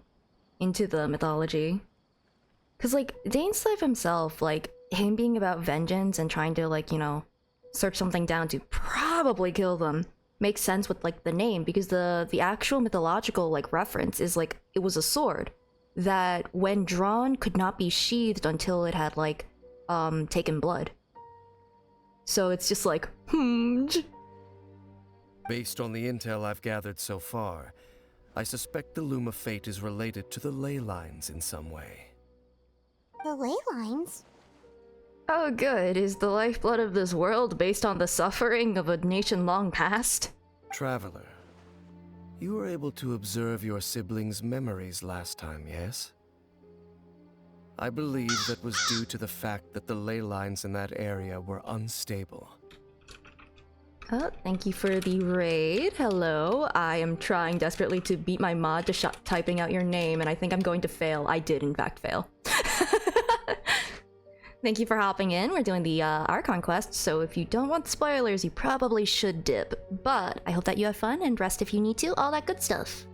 Speaker 1: mythology. Cause like Dainsleif himself, like him being about vengeance and trying to like, you know, search something down to probably kill them makes sense with like the name, because the actual mythological like reference is like it was a sword that when drawn could not be sheathed until it had like taken blood. So it's just like
Speaker 7: Based on the intel I've gathered so far, I suspect the Loom of Fate is related to the ley lines in some way.
Speaker 5: The ley lines?
Speaker 1: Oh good, is the lifeblood of this world based on the suffering of a nation long past?
Speaker 7: Traveler, you were able to observe your siblings' memories last time, yes? I believe that was due to the fact that the ley lines in that area were unstable.
Speaker 1: Oh, thank you for the raid. Hello. I am trying desperately to beat my mod to typing out your name, and I think I'm going to fail. I did, in fact, fail. Thank you for hopping in. We're doing the Archon quest, so if you don't want spoilers, you probably should dip. But I hope that you have fun and rest if you need to, all that good stuff.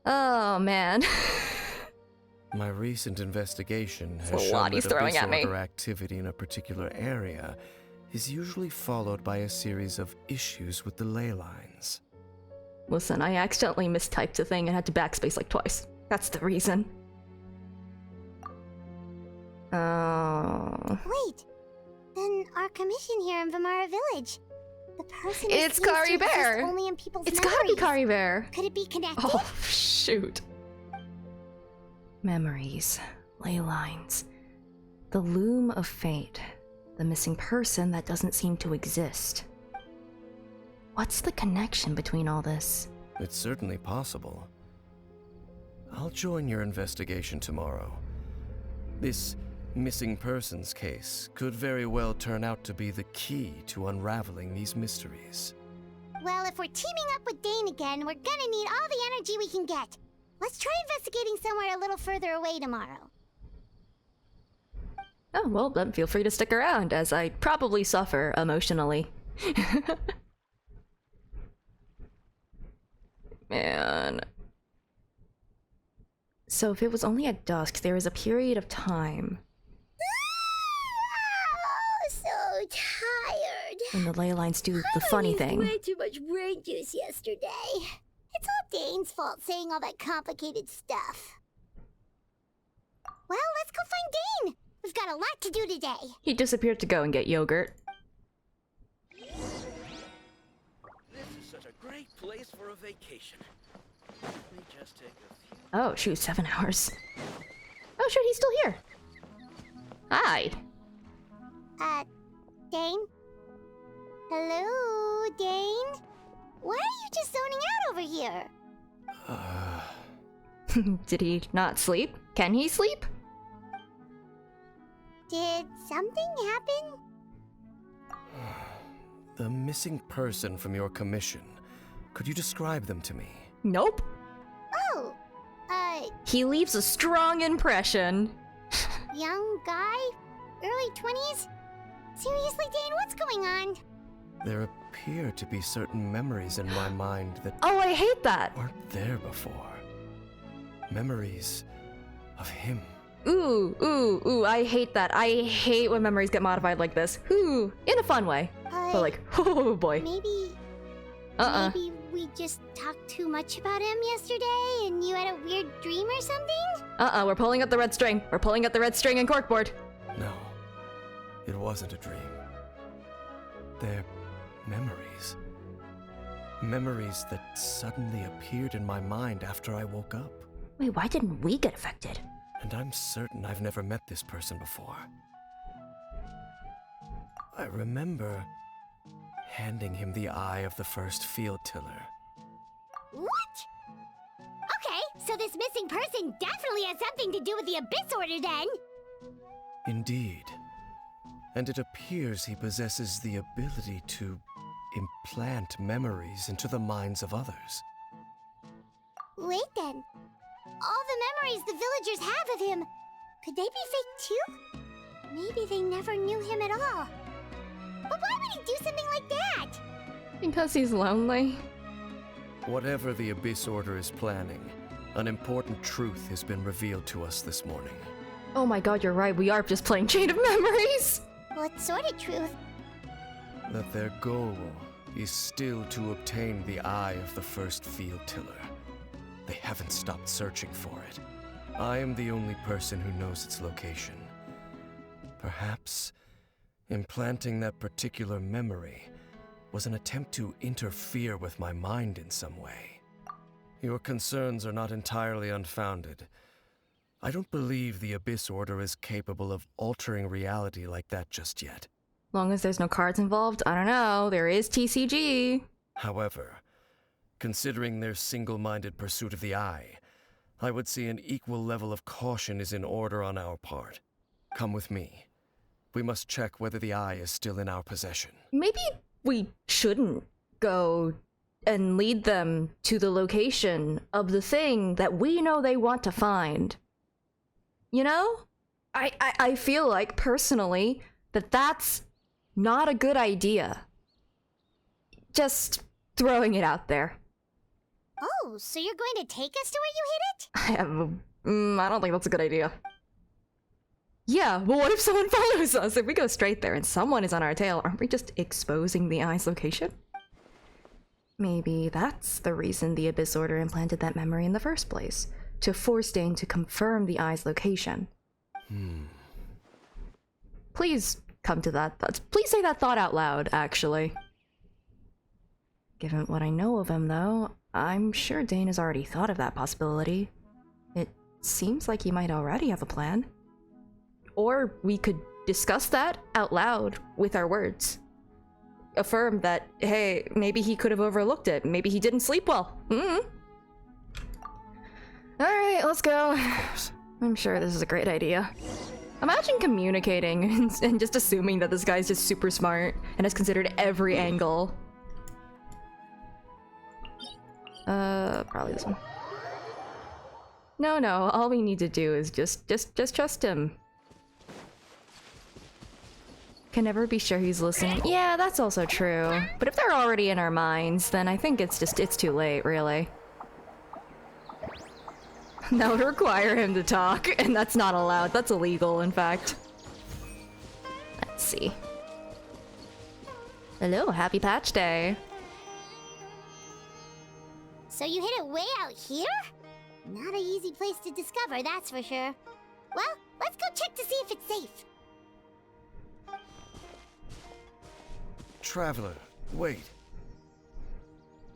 Speaker 1: Oh, man.
Speaker 7: My recent investigation has
Speaker 1: That's a
Speaker 7: shown
Speaker 1: lot he's
Speaker 7: that
Speaker 1: throwing
Speaker 7: Abyss
Speaker 1: at me.
Speaker 7: Order activity in a particular area is usually followed by a series of issues with the ley lines.
Speaker 1: Listen, I accidentally mistyped a thing and had to backspace like twice. That's the reason. Oh.
Speaker 5: Wait, then our commission here in Vamara Village. The person who
Speaker 1: It's
Speaker 5: seems to
Speaker 1: Kari
Speaker 5: exist
Speaker 1: Bear.
Speaker 5: only in people's
Speaker 1: It's gotta be
Speaker 5: memories.
Speaker 1: Kari Bear.
Speaker 5: Could it be connected?
Speaker 1: Oh, shoot. Memories. Ley lines. The Loom of Fate. The missing person that doesn't seem to exist. What's the connection between all this?
Speaker 7: It's certainly possible. I'll join your investigation tomorrow. This missing persons case could very well turn out to be the key to unraveling these mysteries.
Speaker 5: Well, if we're teaming up with Dane again, we're gonna need all the energy we can get. Let's try investigating somewhere a little further away tomorrow.
Speaker 1: Oh, well, then feel free to stick around, as I probably suffer emotionally. Man. So if it was only at dusk, there was a period of time
Speaker 5: Oh, so tired.
Speaker 1: when the ley lines do the funny thing.
Speaker 5: Way too much brain juice yesterday. It's all Dane's fault saying all that complicated stuff. Well, let's go find Dane. We've got a lot to do today.
Speaker 1: He disappeared to go and get yogurt.
Speaker 8: This is such a great place for a vacation. Let me just take a few.
Speaker 1: Oh, shoot, 7 hours. Oh, shoot, he's still here. Hi.
Speaker 5: Dane? Hello, Dane? Why are you just zoning out over here?
Speaker 1: Did he not sleep? Can he sleep?
Speaker 5: Did something happen?
Speaker 7: The missing person from your commission. Could you describe them to me?
Speaker 1: Nope.
Speaker 5: Oh,
Speaker 1: He leaves a strong impression.
Speaker 5: young guy? Early 20s? Seriously, Dane, what's going on?
Speaker 7: There appear to be certain memories in my mind that
Speaker 1: Oh, I hate that.
Speaker 7: weren't there before. Memories of him.
Speaker 1: Ooh, I hate that. I hate when memories get modified like this. Ooh, in a fun way. But like, oh boy.
Speaker 5: Maybe maybe we just talked too much about him yesterday and you had a weird dream or something?
Speaker 1: We're pulling out the red string. We're pulling out the red string and corkboard.
Speaker 7: No, it wasn't a dream. They're memories. Memories that suddenly appeared in my mind after I woke up.
Speaker 1: Wait, why didn't we get affected?
Speaker 7: And I'm certain I've never met this person before. I remember handing him the eye of the first field tiller.
Speaker 5: What? Okay, so this missing person definitely has something to do with the Abyss Order then.
Speaker 7: Indeed. And it appears he possesses the ability to implant memories into the minds of others.
Speaker 5: Wait then. All the memories the villagers have of him, could they be fake too? Maybe they never knew him at all. But why would he do something like that?
Speaker 1: Because he's lonely.
Speaker 7: Whatever the Abyss Order is planning, an important truth has been revealed to us this morning.
Speaker 1: Oh my god, you're right. We are just playing Chain of Memories.
Speaker 5: What sort of truth?
Speaker 7: That their goal is still to obtain the eye of the first field tiller. They haven't stopped searching for it. I am the only person who knows its location. Perhaps implanting that particular memory was an attempt to interfere with my mind in some way. Your concerns are not entirely unfounded. I don't believe the Abyss Order is capable of altering reality like that just yet.
Speaker 1: Long as there's no cards involved, I don't know. There is TCG.
Speaker 7: However, considering their single-minded pursuit of the eye, I would say an equal level of caution is in order on our part. Come with me. We must check whether the eye is still in our possession.
Speaker 1: Maybe we shouldn't go and lead them to the location of the thing that we know they want to find. You know? I feel like, personally, that that's not a good idea. Just throwing it out there.
Speaker 5: Oh, so you're going to take us to where you hid it?
Speaker 1: I don't think that's a good idea. Yeah, but what if someone follows us? If we go straight there and someone is on our tail, aren't we just exposing the eye's location? Maybe that's the reason the Abyss Order implanted that memory in the first place. To force Dane to confirm the eye's location. Please come to that thought. Please say that thought out loud, actually. Given what I know of him, though, I'm sure Dane has already thought of that possibility. It seems like he might already have a plan. Or we could discuss that out loud with our words. Affirm that, hey, maybe he could have overlooked it. Maybe he didn't sleep well. Alright, let's go.
Speaker 7: Of course.
Speaker 1: I'm sure this is a great idea. Imagine communicating and just assuming that this guy's just super smart and has considered every angle. Probably this one. No, all we need to do is just trust him. Can never be sure he's listening. Yeah, that's also true. But if they're already in our minds, then I think it's too late, really. That would require him to talk, and that's not allowed. That's illegal, in fact. Let's see. Hello, happy patch day.
Speaker 5: So you hid it way out here? Not an easy place to discover, that's for sure. Well, let's go check to see if it's safe.
Speaker 7: Traveler, wait.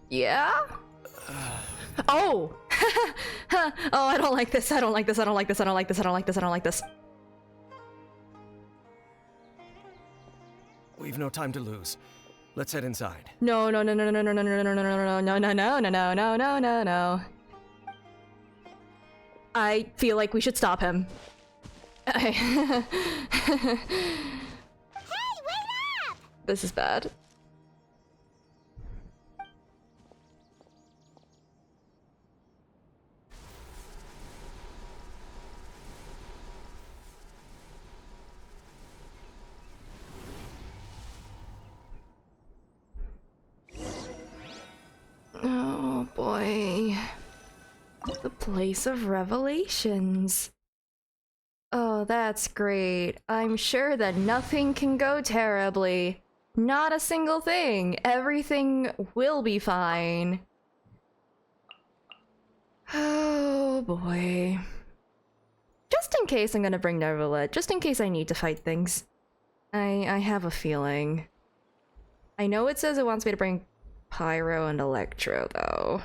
Speaker 1: Yeah? Oh! Oh, I don't like this, I don't like this, I don't like this, I don't like this, I don't like this, I don't like this.
Speaker 7: We've no time to lose. Let's head inside.
Speaker 1: No. I feel like we should stop him.
Speaker 5: Hey, wait up!
Speaker 1: This is bad. Oh boy. The place of revelations. Oh, that's great. I'm sure that nothing can go terribly. Not a single thing. Everything will be fine. Oh boy. Just in case I'm gonna bring Neverlet, just in case I need to fight things. I have a feeling. I know it says it wants me to bring Pyro and Electro, though.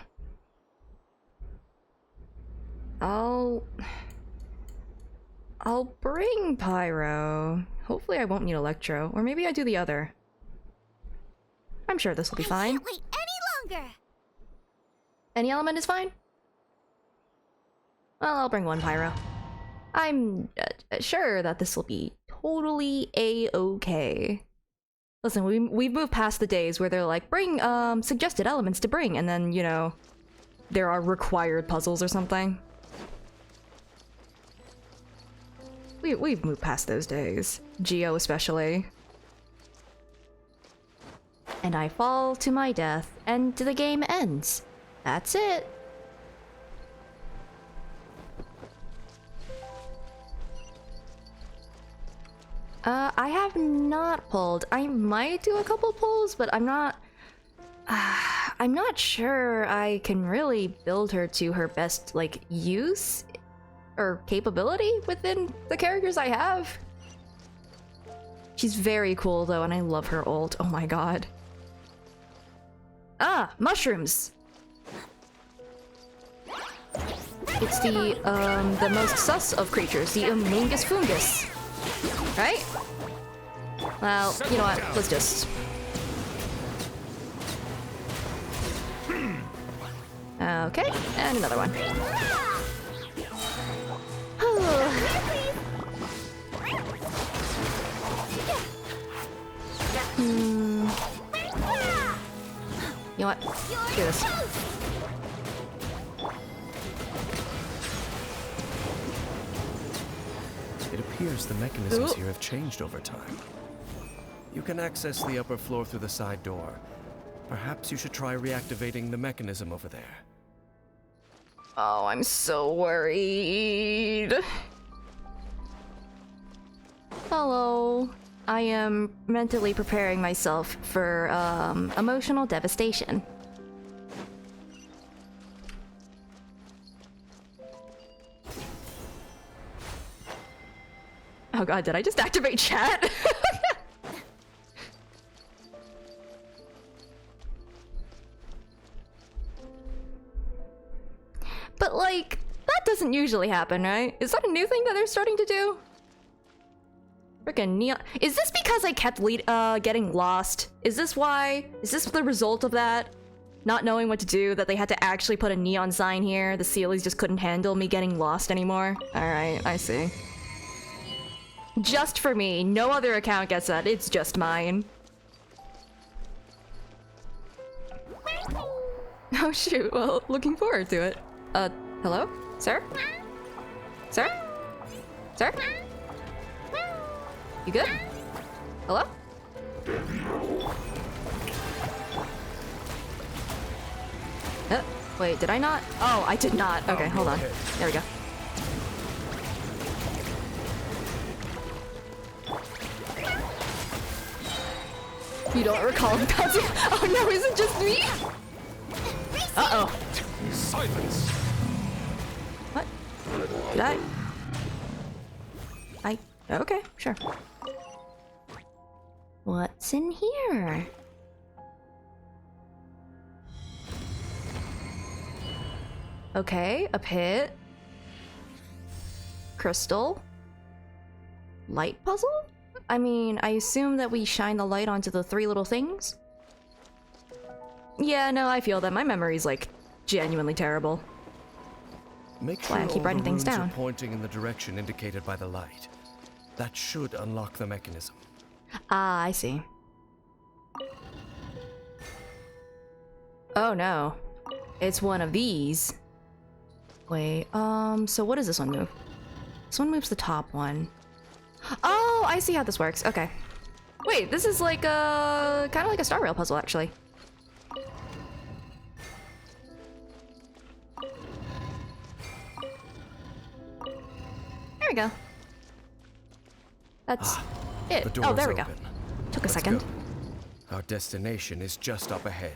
Speaker 1: I'll bring Pyro. Hopefully I won't need Electro. Or maybe I do the other. I'm sure this will be fine.
Speaker 5: I can't wait any longer!
Speaker 1: Any element is fine? Well, I'll bring one Pyro. I'm sure that this will be totally a-okay. Listen, we've moved past the days where they're like, bring suggested elements to bring, and then, you know, there are required puzzles or something. We've moved past those days. Geo especially. And I fall to my death, and the game ends. That's it. I have not pulled. I might do a couple pulls, but I'm not sure I can really build her to her best, like, use or capability within the characters I have. She's very cool though, and I love her ult. Oh my god. Ah, mushrooms. It's the most sus of creatures, the Amoongus Fungus. Right? Well, you know what? Let's just... Okay, and another one. You know what? Do this.
Speaker 7: It appears the mechanisms here have changed over time. You can access the upper floor through the side door. Perhaps you should try reactivating the mechanism over there.
Speaker 1: Oh, I'm so worried. Hello. I am mentally preparing myself for emotional devastation. Oh god, did I just activate chat? But like, that doesn't usually happen, right? Is that a new thing that they're starting to do? Freaking neon. Is this because I kept getting lost? Is this why? Is this the result of that? not knowing what to do, that they had to actually put a neon sign here. The Sealies just couldn't handle me getting lost anymore. Alright, I see. Just for me. No other account gets that. It's just mine. Oh shoot, well, looking forward to it. Hello? Sir? Sir? Sir? You good? Hello? Wait, did I not? Oh, I did not. Okay, hold on. There we go. You don't recall bouncing? Oh no, is it just me? Uh-oh.
Speaker 6: Silence!
Speaker 1: What? Did I? Okay, sure. What's in here? Okay, a pit. Crystal. Light puzzle? I mean, I assume that we shine the light onto the three little things? Yeah, no, I feel that. My memory's, like, genuinely terrible.
Speaker 7: Make
Speaker 1: Why I
Speaker 7: sure
Speaker 1: keep
Speaker 7: all
Speaker 1: writing
Speaker 7: the
Speaker 1: things
Speaker 7: runes
Speaker 1: down.
Speaker 7: are pointing in the direction indicated by the light. That should unlock the mechanism.
Speaker 1: Ah, I see. Oh no. It's one of these. Wait, so what does this one move? This one moves the top one. Oh, I see how this works. Okay. Wait, this is like kind of like a Star Rail puzzle, actually. There we go. That's it.
Speaker 7: The door
Speaker 1: Oh,
Speaker 7: is
Speaker 1: there we go.
Speaker 7: open.
Speaker 1: Took a
Speaker 7: Let's
Speaker 1: second.
Speaker 7: go. Our destination is just up ahead.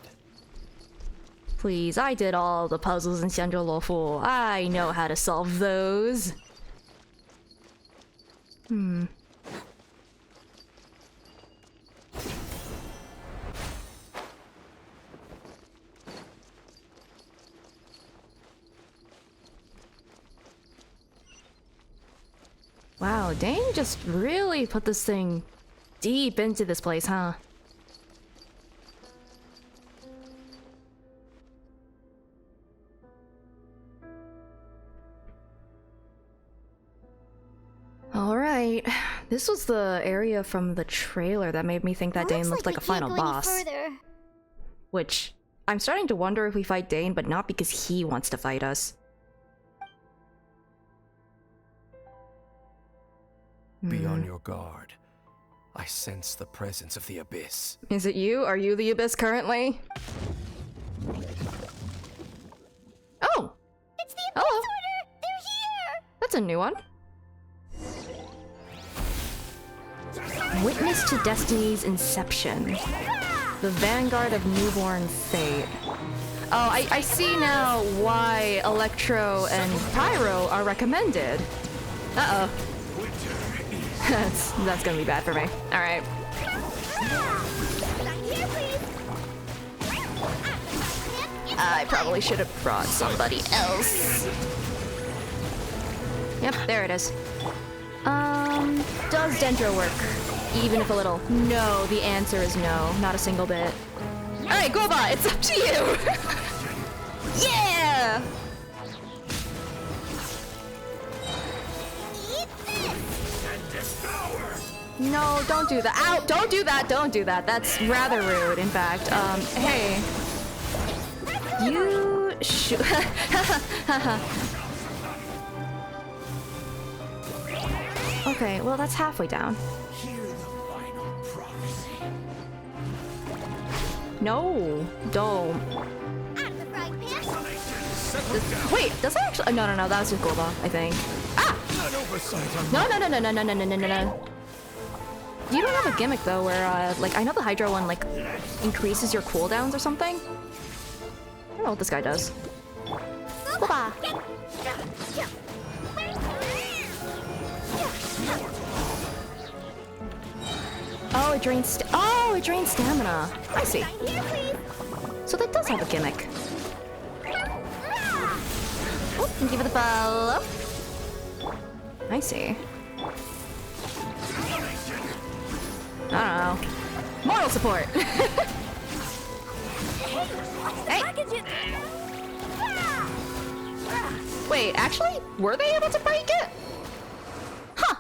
Speaker 1: Please, I did all the puzzles in Xianzhou Luofu. I know how to solve those. Wow, Dane just really put this thing deep into this place, huh? Alright, this was the area from the trailer that made me think that Dane looked like a final boss. Which, I'm starting to wonder if we fight Dane, but not because he wants to fight us.
Speaker 7: Be on your guard. I sense the presence of the Abyss.
Speaker 1: Is it you? Are you the Abyss currently? Oh!
Speaker 5: It's the Abyss
Speaker 1: Hello.
Speaker 5: Order! They're here!
Speaker 1: That's a new one. Witness to Destiny's inception. The vanguard of newborn fate. Oh, I see now why Electro and Pyro are recommended. Uh-oh. That's gonna be bad for me. Alright. I probably should have brought somebody else. Yep, there it is. Does Dendro work? Even if a little? No, the answer is no. Not a single bit. Alright, Goba, it's up to you! Yeah! No, don't do that. Ow! Don't do that! Don't do that. That's rather rude, in fact. Hey. You should. Okay, well, that's halfway down. No, don't. Wait, does that actually? No, that was just Golba, I think. Ah! No. You don't have a gimmick though, where like I know the Hydro one like increases your cooldowns or something. I don't know what this guy does. Golba. Oh, it drains stamina. I see. So that does have a gimmick. Oh, and give it the ball. I see. I don't know. Moral support. Hey! Wait, actually? Were they able to break it? Huh!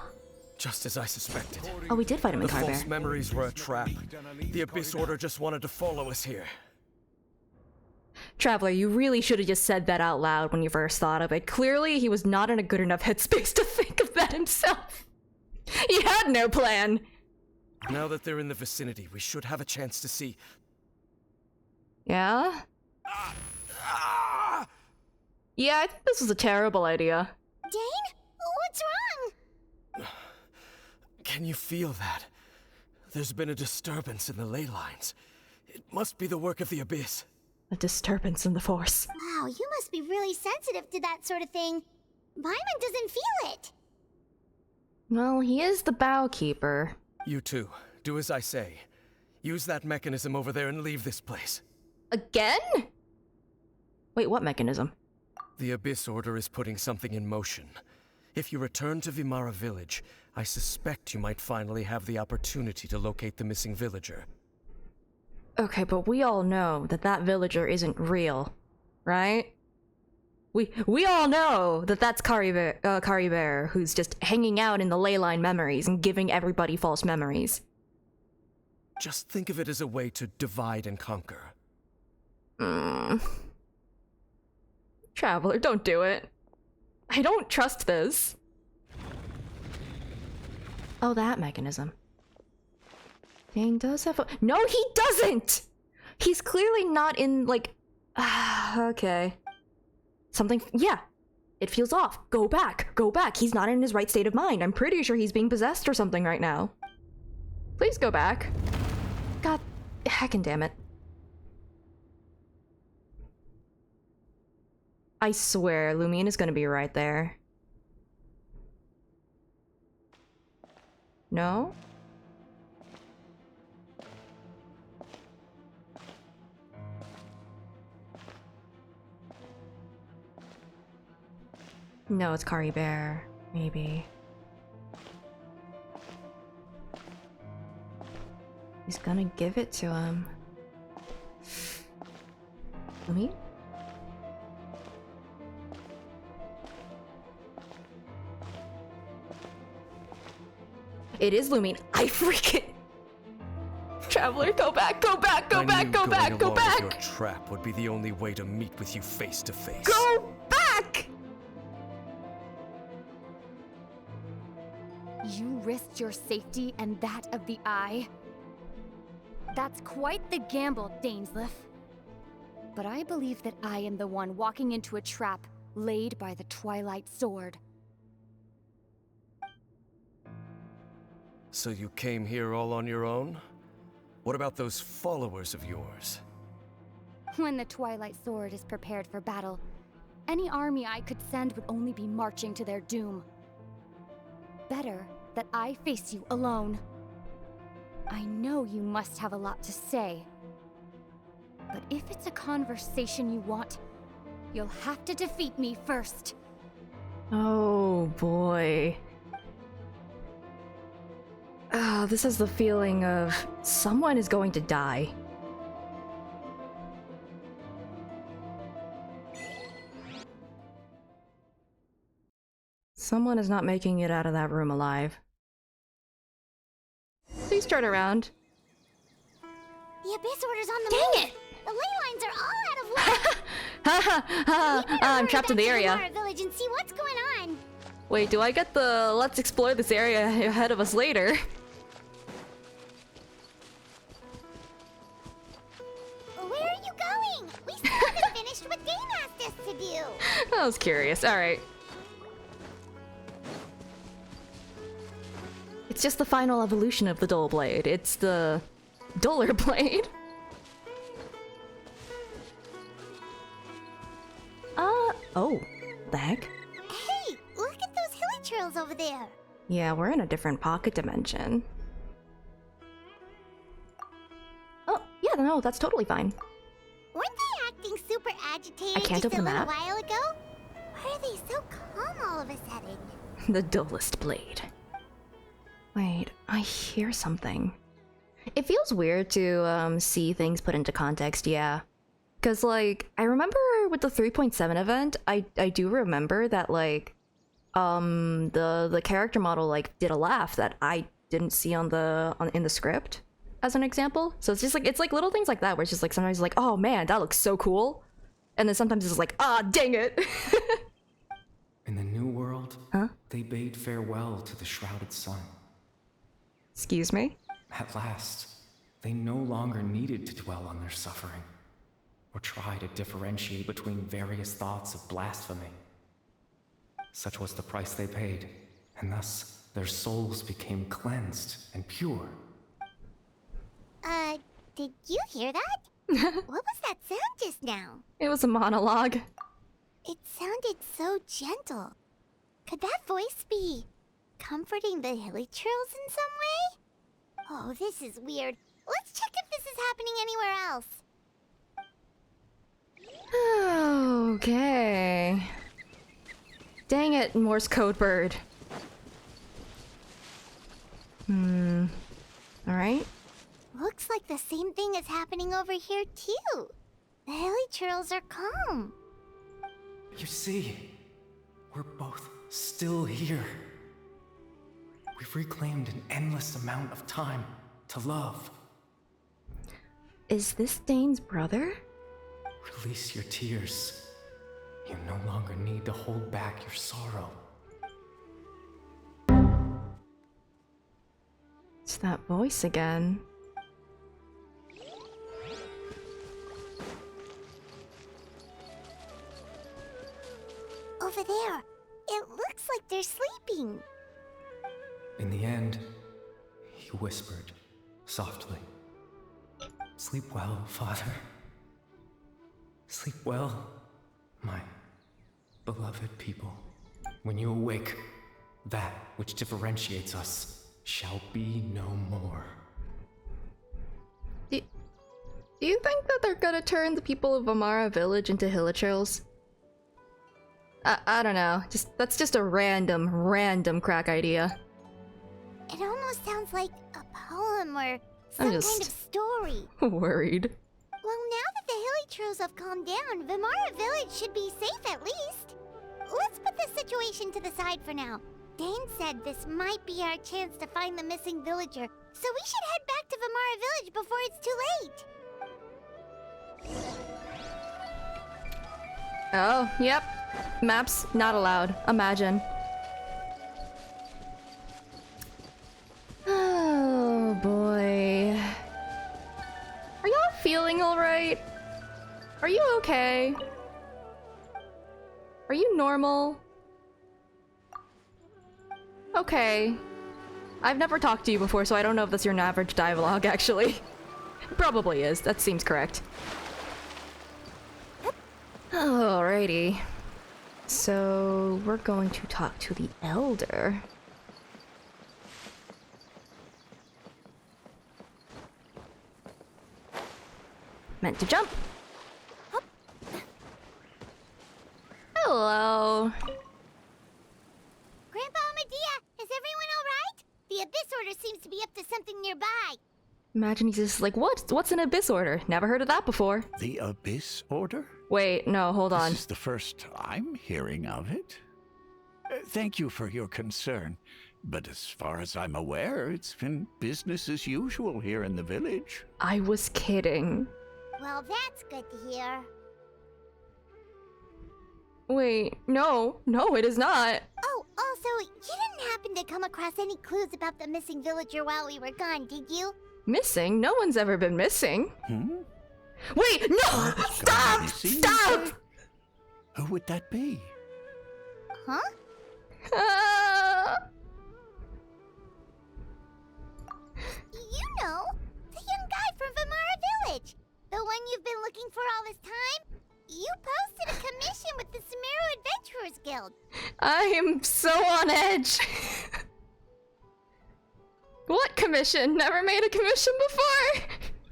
Speaker 7: Just as I suspected.
Speaker 1: Oh, we did fight him in
Speaker 7: The
Speaker 1: Car
Speaker 7: false
Speaker 1: Bear.
Speaker 7: memories were a trap. The Abyss Order just wanted to follow us here.
Speaker 1: Traveler, you really should have just said that out loud when you first thought of it. Clearly, he was not in a good enough headspace to think of that himself. He had no plan.
Speaker 7: Now that they're in the vicinity, we should have a chance to see.
Speaker 1: Yeah? Yeah, I think this was a terrible idea.
Speaker 5: Dane? What's wrong?
Speaker 7: Can you feel that? There's been a disturbance in the ley lines. It must be the work of the Abyss.
Speaker 1: A disturbance in the Force.
Speaker 5: Wow, you must be really sensitive to that sort of thing. Paimon doesn't feel it.
Speaker 1: Well, he is the bow keeper.
Speaker 7: You too. Do as I say. Use that mechanism over there and leave this place.
Speaker 1: Again? Wait, what mechanism?
Speaker 7: The Abyss Order is putting something in motion. If you return to Vimara Village, I suspect you might finally have the opportunity to locate the missing villager.
Speaker 1: Okay, but we all know that that villager isn't real, right? We all know that that's Kari Bear, who's just hanging out in the ley line memories and giving everybody false memories.
Speaker 7: Just think of it as a way to divide and conquer.
Speaker 1: Traveler, don't do it. I don't trust this. Oh, that mechanism. Dang does have a— No, he doesn't! He's clearly not in, like— okay. Something— yeah. It feels off. Go back. Go back. He's not in his right state of mind. I'm pretty sure he's being possessed or something right now. Please go back. God heckin' damn it. I swear, Lumine is gonna be right there. No? No, it's Kari Bear. Maybe. He's gonna give it to him. Lumine? It is Lumine. I freaking— Traveler, go back, go back, go back, go back, go back!
Speaker 7: Your trap would be the only way to meet with you face to face.
Speaker 1: Go back!
Speaker 2: You risked your safety and that of the Eye? That's quite the gamble, Dainsleif. But I believe that I am the one walking into a trap laid by the Twilight Sword.
Speaker 7: So you came here all on your own? What about those followers of yours?
Speaker 2: When the Twilight Sword is prepared for battle, any army I could send would only be marching to their doom. Better that I face you alone. I know you must have a lot to say. But if it's a conversation you want, you'll have to defeat me first.
Speaker 1: Oh boy. This has the feeling of someone is going to die. Someone is not making it out of that room alive. Please turn around.
Speaker 5: The Abyss Order's on the
Speaker 1: Dang
Speaker 5: move.
Speaker 1: it!
Speaker 5: The ley lines are all out of whack.
Speaker 1: Ha ha ha! I'm trapped in the area.
Speaker 5: Vimara Village and see what's going on.
Speaker 1: Wait, do I get the let's explore this area ahead of us later?
Speaker 5: Where are you going? We still haven't finished what Dane asked us to do.
Speaker 1: I was curious. Alright. It's just the final evolution of the Dull Blade. It's the Duller Blade. Oh. The heck?
Speaker 5: Hey, look at those hilly trails over there.
Speaker 1: Yeah, we're in a different pocket dimension. Oh, yeah, no, that's totally fine.
Speaker 5: Weren't they acting super agitated
Speaker 1: I can't
Speaker 5: just
Speaker 1: open
Speaker 5: a
Speaker 1: the
Speaker 5: little
Speaker 1: map.
Speaker 5: while ago? Why are they so calm all of a sudden?
Speaker 1: The dullest blade. Wait, I hear something. It feels weird to see things put into context, yeah. Because, like, I remember with the 3.7 event, I do remember that, like, the character model, like, did a laugh that I didn't see in the script, as an example. So it's like little things like that, where it's just, like, sometimes like, oh man, that looks so cool. And then sometimes it's like, ah, dang it.
Speaker 9: In the new world,
Speaker 1: Huh?
Speaker 9: they bade farewell to the shrouded sun.
Speaker 1: Excuse me?
Speaker 9: At last, they no longer needed to dwell on their suffering, or try to differentiate between various thoughts of blasphemy. Such was the price they paid, and thus their souls became cleansed and pure.
Speaker 5: Did you hear that? What was that sound just now?
Speaker 1: It was a monologue.
Speaker 5: It sounded so gentle. Could that voice be comforting the hilly trills in some way? Oh, this is weird. Let's check if this is happening anywhere else.
Speaker 1: Okay. Dang it, Morse code bird. Alright.
Speaker 5: Looks like the same thing is happening over here too. The hilly trills are calm.
Speaker 9: You see, we're both still here. We've reclaimed an endless amount of time to love.
Speaker 1: Is this Dane's brother?
Speaker 9: Release your tears. You no longer need to hold back your sorrow.
Speaker 1: It's that voice again.
Speaker 5: Over there. It looks like they're sleeping.
Speaker 9: In the end, he whispered, softly, "Sleep well, Father. Sleep well, my beloved people. When you awake, that which differentiates us shall be no more."
Speaker 1: Do you think that they're gonna turn the people of Amara Village into Hilichurls? I don't know. That's just a random crack idea.
Speaker 5: It almost sounds like a poem or
Speaker 1: I'm
Speaker 5: some kind
Speaker 1: just-
Speaker 5: of story.
Speaker 1: Worried.
Speaker 5: Well, now that the hilly trills have calmed down, Vimara Village should be safe at least. Let's put this situation to the side for now. Dane said this might be our chance to find the missing villager, so we should head back to Vimara Village before it's too late.
Speaker 1: Oh, yep. Maps not allowed. Imagine. Oh boy. Are y'all feeling alright? Are you okay? Are you normal? Okay. I've never talked to you before, so I don't know if that's your average dialogue, actually. Probably is. That seems correct. Alrighty. So, we're going to talk to the Elder. Meant to jump. Hello.
Speaker 5: Grandpa Medea, is everyone alright? The Abyss Order seems to be up to something nearby.
Speaker 1: Imagine he's just like, what's an Abyss Order? Never heard of that before.
Speaker 6: The Abyss Order?
Speaker 1: Wait, no, hold on.
Speaker 6: This is the first I'm hearing of it. Thank you for your concern, but as far as I'm aware, it's been business as usual here in the village.
Speaker 1: I was kidding.
Speaker 5: Well, that's good to hear.
Speaker 1: Wait, no, it is not.
Speaker 5: Oh, also, you didn't happen to come across any clues about the missing villager while we were gone, did you?
Speaker 1: Missing? No one's ever been missing. Wait, no! Stop!
Speaker 6: Missing?
Speaker 1: Stop!
Speaker 6: Who would that be?
Speaker 5: Huh? You know, the young guy from Vimara Village. The one you've been looking for all this time. You posted a commission with the Sumeru Adventurers Guild.
Speaker 1: I am so on edge. What commission? Never made a commission before.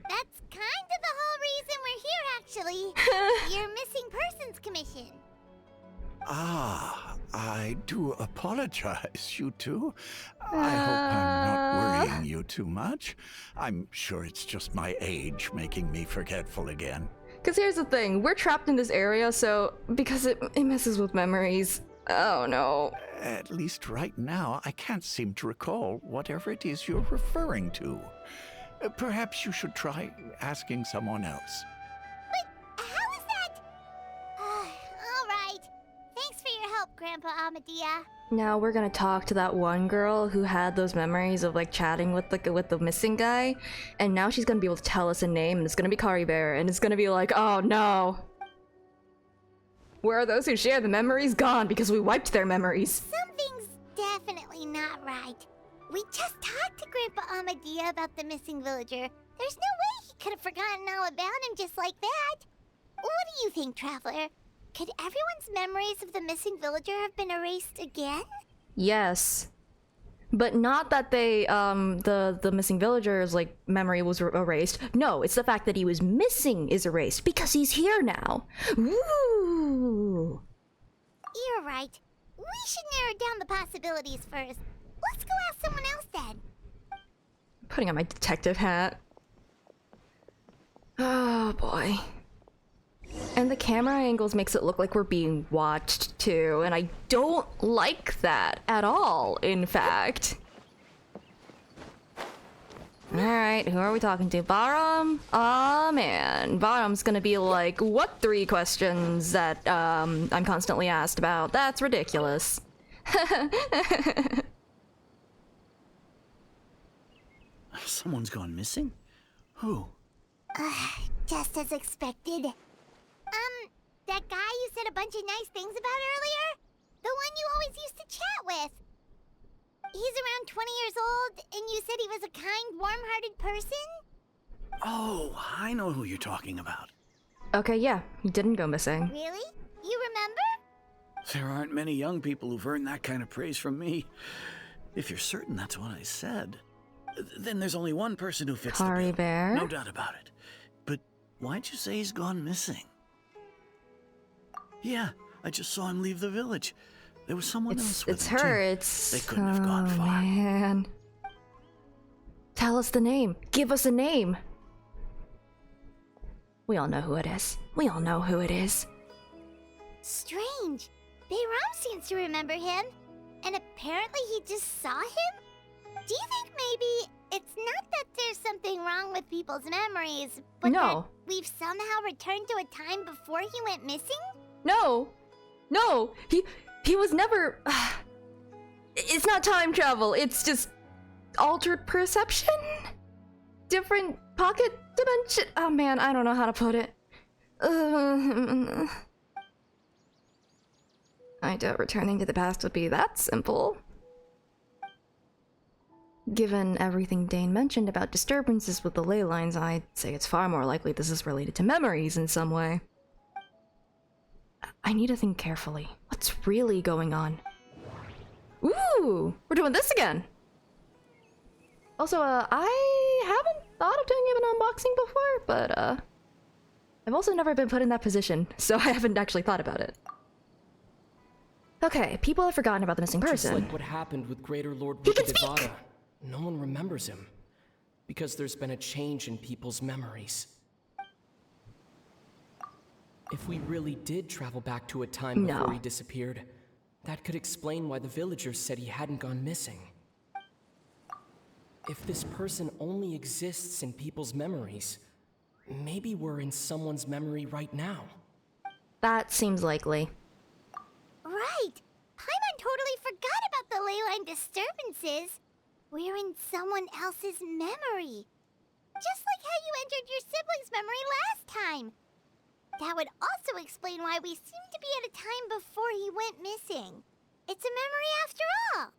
Speaker 5: That's kind of the whole reason we're here, actually. Your missing persons commission.
Speaker 6: Ah, I do apologize, you two. I hope I'm not worrying you too much. I'm sure it's just my age making me forgetful again.
Speaker 1: Because here's the thing, we're trapped in this area, so because it messes with memories. Oh no.
Speaker 6: At least right now, I can't seem to recall whatever it is you're referring to. Perhaps you should try asking someone else.
Speaker 5: How is that? Alright. Thanks for your help, Grandpa Amadea.
Speaker 1: Now we're gonna talk to that one girl who had those memories of like chatting with the missing guy, and now she's gonna be able to tell us a name, and it's gonna be Kari Bear, and it's gonna be like, oh no. Where are those who share the memories? Gone because we wiped their memories.
Speaker 5: Something's definitely not right. We just talked to Grandpa Amadea about the missing villager. There's no way he could have forgotten all about him just like that. What do you think, Traveler? Could everyone's memories of the missing villager have been erased again?
Speaker 1: Yes. But not that they, the missing villager's, like, memory was erased. No, it's the fact that he was missing is erased, because he's here now. Woo!
Speaker 5: You're right. We should narrow down the possibilities first. Let's go ask someone else then.
Speaker 1: Putting on my detective hat. Oh, boy. And the camera angles makes it look like we're being watched, too, and I don't like that at all, in fact. Alright, who are we talking to? Baram? Aw, man. Baram's gonna be like, what 3 questions that, I'm constantly asked about? That's ridiculous.
Speaker 3: Someone's gone missing? Who?
Speaker 5: Just as expected. That guy you said a bunch of nice things about earlier? The one you always used to chat with. He's around 20 years old, and you said he was a kind, warm-hearted person?
Speaker 3: Oh, I know who you're talking about.
Speaker 1: Okay, yeah, he didn't go missing.
Speaker 5: Really? You remember?
Speaker 3: There aren't many young people who've earned that kind of praise from me. If you're certain that's what I said, then there's only one person who fits
Speaker 1: Kari
Speaker 3: the bill.
Speaker 1: Bear?
Speaker 3: No doubt about it. But why'd you say he's gone missing? Yeah, I just saw him leave the village. There was someone else with
Speaker 1: It's
Speaker 3: him,
Speaker 1: her,
Speaker 3: too.
Speaker 1: it's...
Speaker 3: They couldn't have gone far.
Speaker 1: Man. Tell us the name. Give us a name. We all know who it is. We all know who it is.
Speaker 5: Strange. Bayram seems to remember him, and apparently he just saw him? Do you think maybe it's not that there's something wrong with people's memories, but
Speaker 1: No.
Speaker 5: that we've somehow returned to a time before he went missing?
Speaker 1: No! No! He was never... It's not time travel, it's just... altered perception? Different pocket dimension? Oh man, I don't know how to put it. I doubt returning to the past would be that simple. Given everything Dane mentioned about disturbances with the ley lines, I'd say it's far more likely this is related to memories in some way. I need to think carefully. What's really going on? Ooh! We're doing this again! Also, I haven't thought of doing an unboxing before, but, I've also never been put in that position, so I haven't actually thought about it. Okay, people have forgotten about the missing
Speaker 9: Just
Speaker 1: person.
Speaker 9: like what happened with Greater Lord
Speaker 1: He can speak!
Speaker 9: Devada. No one remembers him. Because there's been a change in people's memories. If we really did travel back to a time
Speaker 1: No.
Speaker 9: before he disappeared, that could explain why the villagers said he hadn't gone missing. If this person only exists in people's memories, maybe we're in someone's memory right now.
Speaker 1: That seems likely.
Speaker 5: Right! Paimon totally forgot about the leyline disturbances. We're in someone else's memory. Just like how you entered your sibling's memory last time. That would also explain why we seem to be at a time before he went missing. It's a memory after all.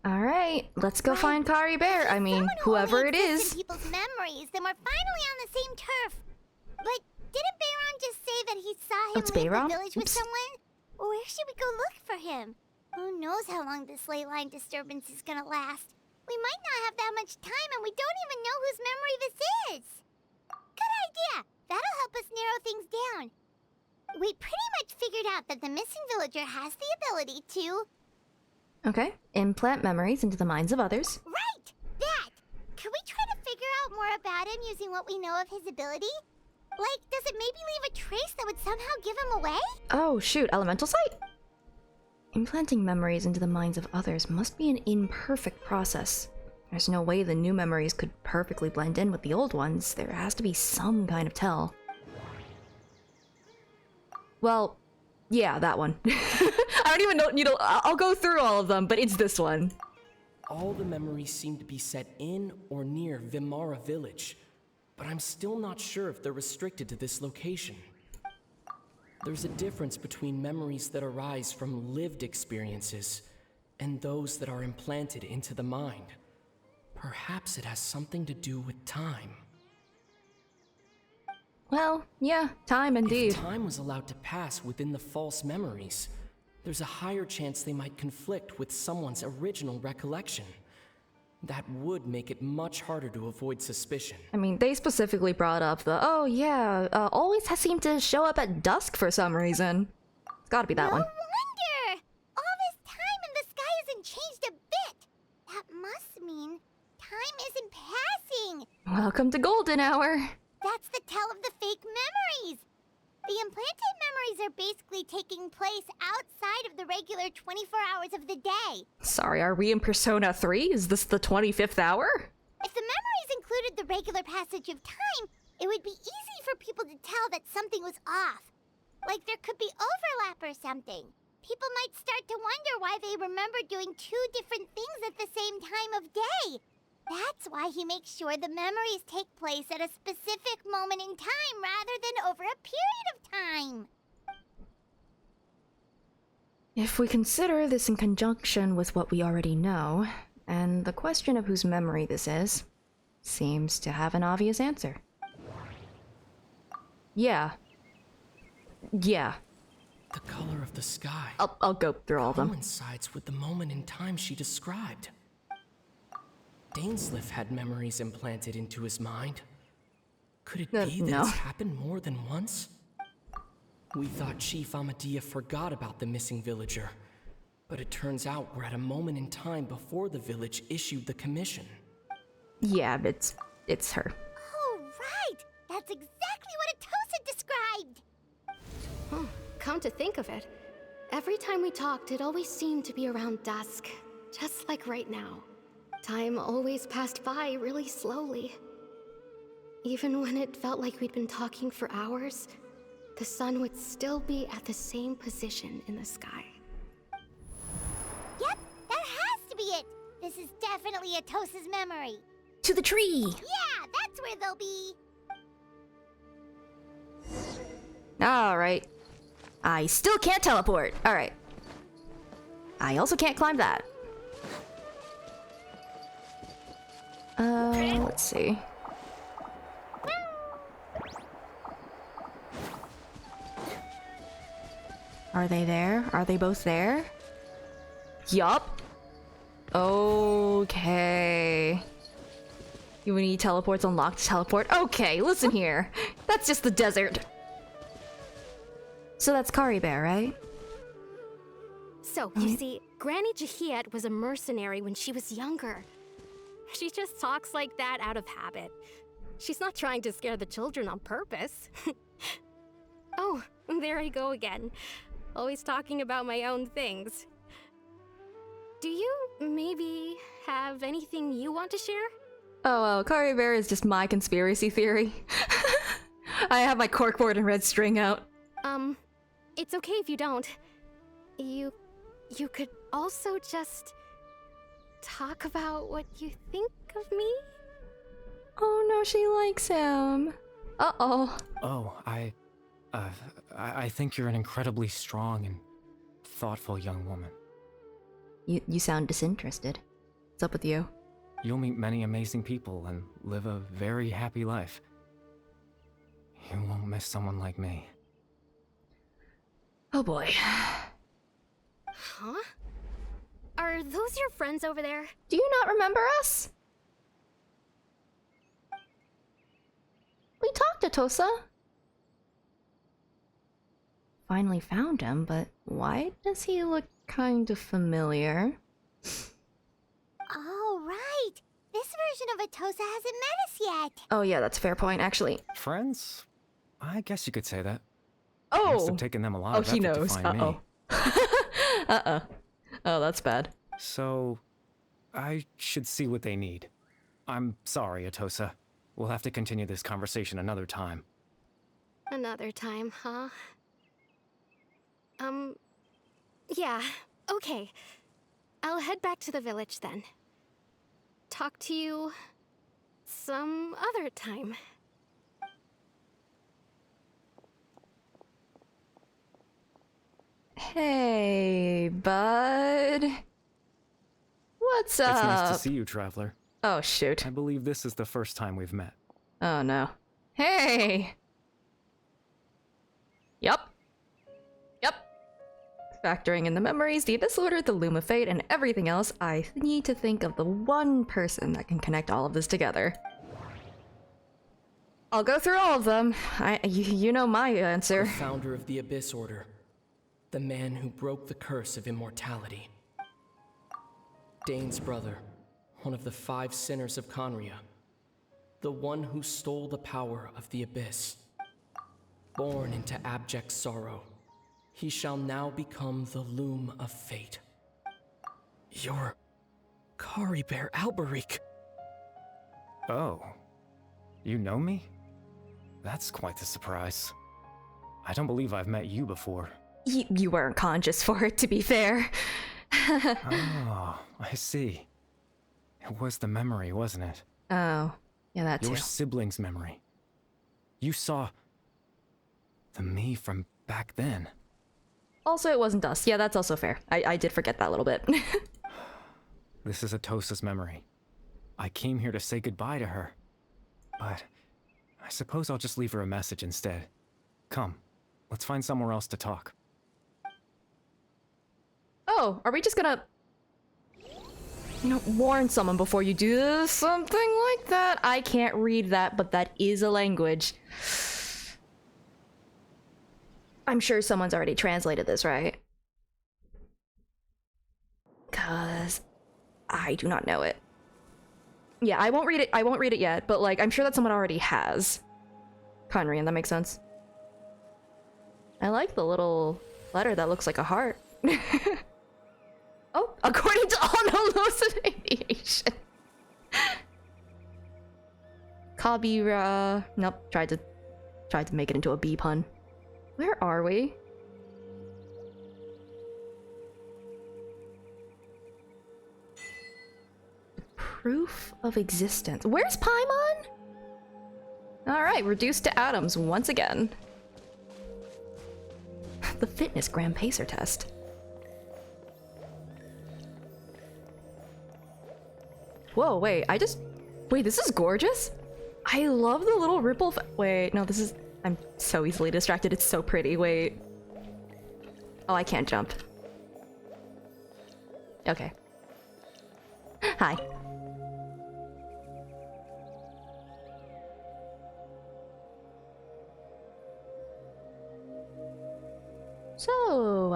Speaker 1: Alright, let's go
Speaker 5: Right.
Speaker 1: find Kari Bear. I mean,
Speaker 5: Someone who
Speaker 1: whoever
Speaker 5: only
Speaker 1: it
Speaker 5: exists
Speaker 1: is.
Speaker 5: in people's memories, then we're finally on the same turf. But didn't Bayron just say that he saw him
Speaker 1: It's
Speaker 5: leave
Speaker 1: Bayron?
Speaker 5: the village with
Speaker 1: Oops.
Speaker 5: someone? Where should we go look for him? Who knows how long this ley line disturbance is gonna last? We might not have that much time, and we don't even know whose memory this is. Good idea. That'll help us narrow things down. We pretty much figured out that the missing villager has the ability to...
Speaker 1: Okay, implant memories into the minds of others.
Speaker 5: Right! That! Could we try to figure out more about him using what we know of his ability? Like, does it maybe leave a trace that would somehow give him away?
Speaker 1: Oh shoot, elemental sight? Implanting memories into the minds of others must be an imperfect process. There's no way the new memories could perfectly blend in with the old ones. There has to be some kind of tell. Well, yeah, that one. I don't even know, I'll go through all of them, but it's this one.
Speaker 10: All the memories seem to be set in or near Vimara village, but I'm still not sure if they're restricted to this location. There's a difference between memories that arise from lived experiences and those that are implanted into the mind. Perhaps it has something to do with time.
Speaker 1: Well, yeah, time indeed.
Speaker 10: If time was allowed to pass within the false memories, there's a higher chance they might conflict with someone's original recollection. That would make it much harder to avoid suspicion.
Speaker 1: I mean, they specifically brought up the, oh yeah, always has seemed to show up at dusk for some reason. It's gotta be that one.
Speaker 5: No wonder! All this time and the sky hasn't changed a bit! That must mean time isn't passing!
Speaker 1: Welcome to Golden Hour!
Speaker 5: That's the tell of the fake memories! The implanted memories are basically taking place outside of the regular 24 hours of the day.
Speaker 1: Sorry, are we in Persona 3? Is this the 25th hour?
Speaker 5: If the memories included the regular passage of time, it would be easy for people to tell that something was off. Like there could be overlap or something. People might start to wonder why they remember doing two different things at the same time of day. That's why he makes sure the memories take place at a specific moment in time rather than over a period of time.
Speaker 1: If we consider this in conjunction with what we already know, and the question of whose memory this is, seems to have an obvious answer. Yeah. Yeah.
Speaker 10: The color of the sky
Speaker 1: I'll go through all of them.
Speaker 10: coincides with the moment in time she described. Dainsleif had memories implanted into his mind. Could it be that
Speaker 1: no.
Speaker 10: it's happened more than once? We thought Chief Amadea forgot about the missing villager, but it turns out we're at a moment in time before the village issued the commission.
Speaker 1: Yeah, it's her.
Speaker 5: Oh, right! That's exactly what Atosa described!
Speaker 2: Come to think of it, every time we talked, it always seemed to be around dusk, just like right now. Time always passed by really slowly. Even when it felt like we'd been talking for hours, the sun would still be at the same position in the sky.
Speaker 5: Yep, that has to be it! This is definitely Atosa's memory.
Speaker 1: To the tree!
Speaker 5: Yeah, that's where they'll be.
Speaker 1: Alright. I still can't teleport. Alright. I also can't climb that. Let's see. Are they there? Are they both there? Yup. Okay. You need teleports unlocked to teleport? Okay, listen here. That's just the desert. So that's Kari Bear, right?
Speaker 2: So, you see, Granny Jahiet was a mercenary when she was younger. She just talks like that out of habit. She's not trying to scare the children on purpose. Oh, there I go again. Always talking about my own things. Do you maybe have anything you want to share?
Speaker 1: Oh, well, Kari Bear is just my conspiracy theory. I have my corkboard and red string out.
Speaker 2: It's okay if you don't. You could also just talk about what you think of me?
Speaker 1: Oh no, she likes him. Uh-oh.
Speaker 9: Oh, I think you're an incredibly strong and thoughtful young woman.
Speaker 1: You sound disinterested. What's up with you?
Speaker 9: You'll meet many amazing people and live a very happy life. You won't miss someone like me.
Speaker 1: Oh boy.
Speaker 2: Huh? Are those your friends over there?
Speaker 1: Do you not remember us? We talked to Tosa. Finally found him, but why does he look kind of familiar?
Speaker 5: Oh, right! This version of Atosa hasn't met us yet!
Speaker 1: Oh yeah, that's a fair point, actually.
Speaker 9: Friends? I guess you could say that.
Speaker 1: Oh!
Speaker 9: Must have taken them a lot of
Speaker 1: he
Speaker 9: effort
Speaker 1: knows.
Speaker 9: to find me.
Speaker 1: Uh-oh. Oh, that's bad.
Speaker 9: So, I should see what they need. I'm sorry, Atosa. We'll have to continue this conversation another time.
Speaker 2: Another time, huh? Yeah, okay. I'll head back to the village then. Talk to you some other time.
Speaker 1: Hey, bud. What's up?
Speaker 9: It's nice to see you, Traveler.
Speaker 1: Oh, shoot.
Speaker 9: I believe this is the first time we've met.
Speaker 1: Oh, no. Hey! Yup. Factoring in the memories, the Abyss Order, the Loom of Fate, and everything else, I need to think of the one person that can connect all of this together. I'll go through all of them. You know my answer.
Speaker 10: The founder of the Abyss Order. The man who broke the curse of immortality. Dane's brother, one of the 5 sinners of Conria. The one who stole the power of the Abyss. Born into abject sorrow, he shall now become the Loom of Fate. You're Kari Bear Alberic.
Speaker 9: Oh. You know me? That's quite the surprise. I don't believe I've met you before.
Speaker 1: You weren't conscious for it, to be fair.
Speaker 9: Oh, I see. It was the memory, wasn't it?
Speaker 1: Oh, yeah, that too.
Speaker 9: Your sibling's memory. You saw the me from back then.
Speaker 1: Also, it wasn't us. Yeah, that's also fair. I did forget that a little bit.
Speaker 9: This is Atosa's memory. I came here to say goodbye to her. But I suppose I'll just leave her a message instead. Come, let's find somewhere else to talk.
Speaker 1: Oh, are we just gonna... warn someone before you do something like that? I can't read that, but that is a language. I'm sure someone's already translated this, right? 'Cause I do not know it. Yeah, I won't read it yet, but like, I'm sure that someone already has. Conrian, that makes sense. I like the little letter that looks like a heart. Oh, according to all hallucination. Kabira. Nope, tried to make it into a bee pun. Where are we? Proof of existence. Where's Paimon? Alright, reduced to atoms once again. The fitness gram pacer test. Whoa, wait, wait, this is gorgeous? I love the little ripple wait, no, I'm so easily distracted, it's so pretty, wait. Oh, I can't jump. Okay. Hi. So,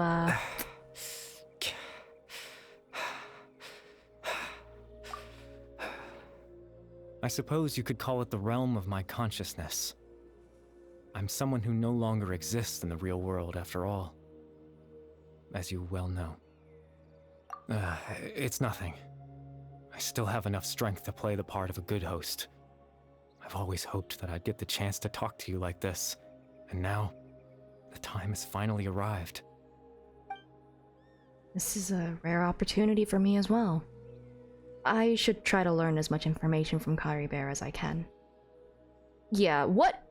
Speaker 9: I suppose you could call it the realm of my consciousness. I'm someone who no longer exists in the real world, after all. As you well know. It's nothing. I still have enough strength to play the part of a good host. I've always hoped that I'd get the chance to talk to you like this, and now, the time has finally arrived.
Speaker 1: this is a rare opportunity for me as well. I should try to learn as much information from Kari Bear as I can. Yeah, what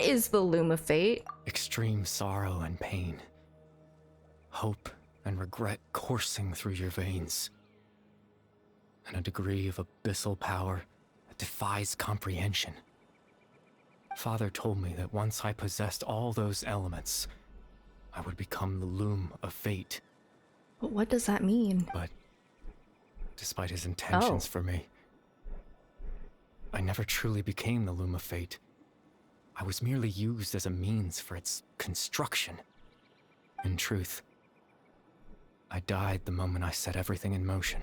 Speaker 1: is the Loom of Fate?
Speaker 9: Extreme sorrow and pain. Hope and regret coursing through your veins. And a degree of abyssal power that defies comprehension. Father told me that once I possessed all those elements, I would become the Loom of Fate.
Speaker 1: But what does that mean?
Speaker 9: But despite his intentions for me, I never truly became the Loom of Fate. I was merely used as a means for its construction. In truth, I died the moment I set everything in motion.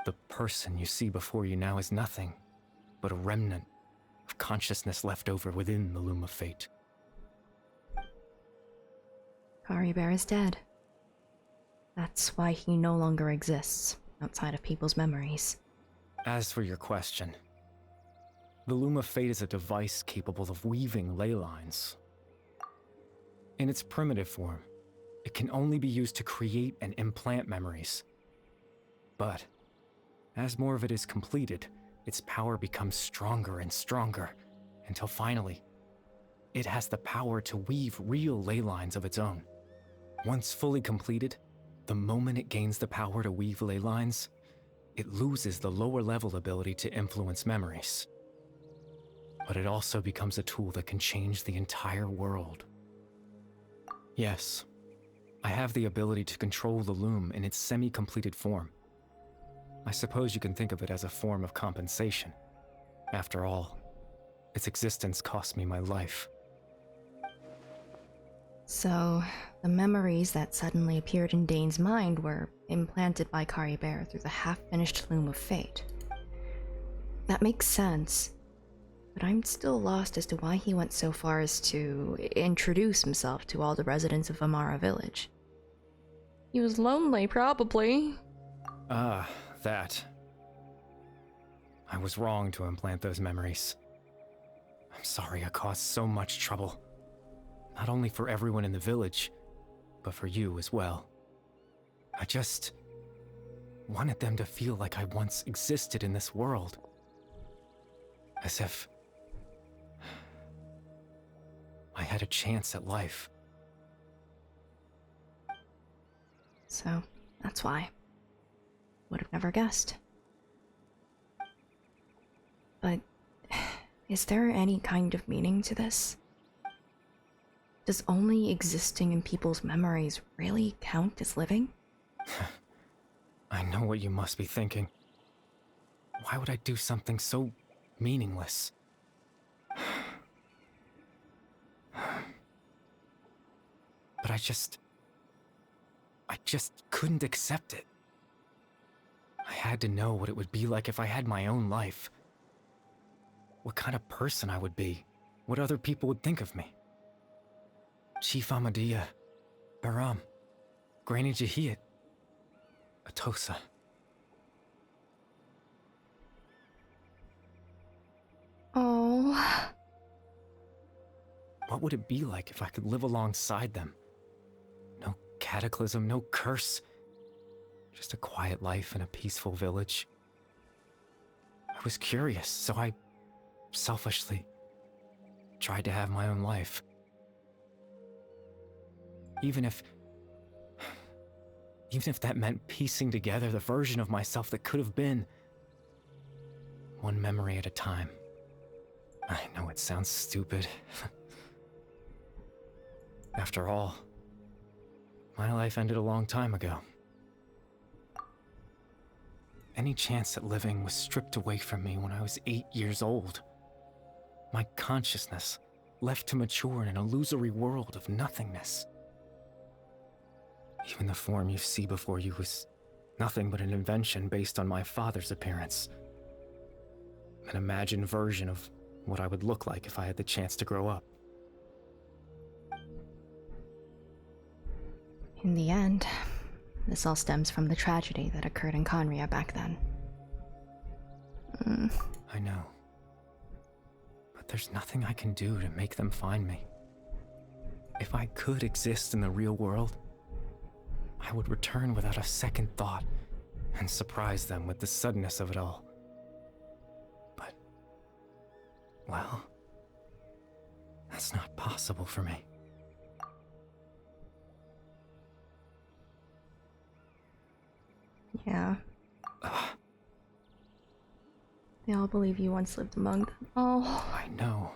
Speaker 9: The person you see before you now is nothing but a remnant of consciousness left over within the loom of fate.
Speaker 1: Kari Bear is dead. That's why he no longer exists outside of people's memories.
Speaker 9: As for your question, the loom of fate is a device capable of weaving ley lines. In its primitive form, it can only be used to create and implant memories. But as more of it is completed, its power becomes stronger and stronger, until finally, it has the power to weave real ley lines of its own. Once fully completed, the moment it gains the power to weave ley lines, it loses the lower level ability to influence memories. But it also becomes a tool that can change the entire world. Yes, I have the ability to control the loom in its semi-completed form. I suppose you can think of it as a form of compensation. After all, its existence cost me my life.
Speaker 1: So, the memories that suddenly appeared in Dane's mind were implanted by Kari Bear through the half-finished loom of fate. That makes sense, but I'm still lost as to why he went so far as to introduce himself to all the residents of Vimara Village. He was lonely, probably.
Speaker 9: That. I was wrong to implant those memories. I'm sorry I caused so much trouble. Not only for everyone in the village, but for you as well. I just wanted them to feel like I once existed in this world. As if I had a chance at life.
Speaker 1: So, that's why. Would have never guessed. But, is there any kind of meaning to this? Does only existing in people's memories really count as living?
Speaker 9: I know what you must be thinking. Why would I do something so meaningless? But I just couldn't accept it. I had to know what it would be like if I had my own life. What kind of person I would be. What other people would think of me. Chief Amadea, Baram, Granny Jahiyat, Atosa.
Speaker 1: Oh.
Speaker 9: What would it be like if I could live alongside them? No cataclysm, no curse. Just a quiet life in a peaceful village. I was curious, so I selfishly tried to have my own life. Even if that meant piecing together the version of myself that could have been. One memory at a time. I know it sounds stupid. After all, my life ended a long time ago. Any chance at living was stripped away from me when I was 8 years old. My consciousness left to mature in an illusory world of nothingness. Even the form you see before you was nothing but an invention based on my father's appearance. An imagined version of what I would look like if I had the chance to grow up.
Speaker 1: In the end, this all stems from the tragedy that occurred in Conria back then.
Speaker 9: I know. But there's nothing I can do to make them find me. If I could exist in the real world, I would return without a second thought and surprise them with the suddenness of it all. But, well, that's not possible for me.
Speaker 1: Yeah. They all believe you once lived among them. Oh.
Speaker 9: I know.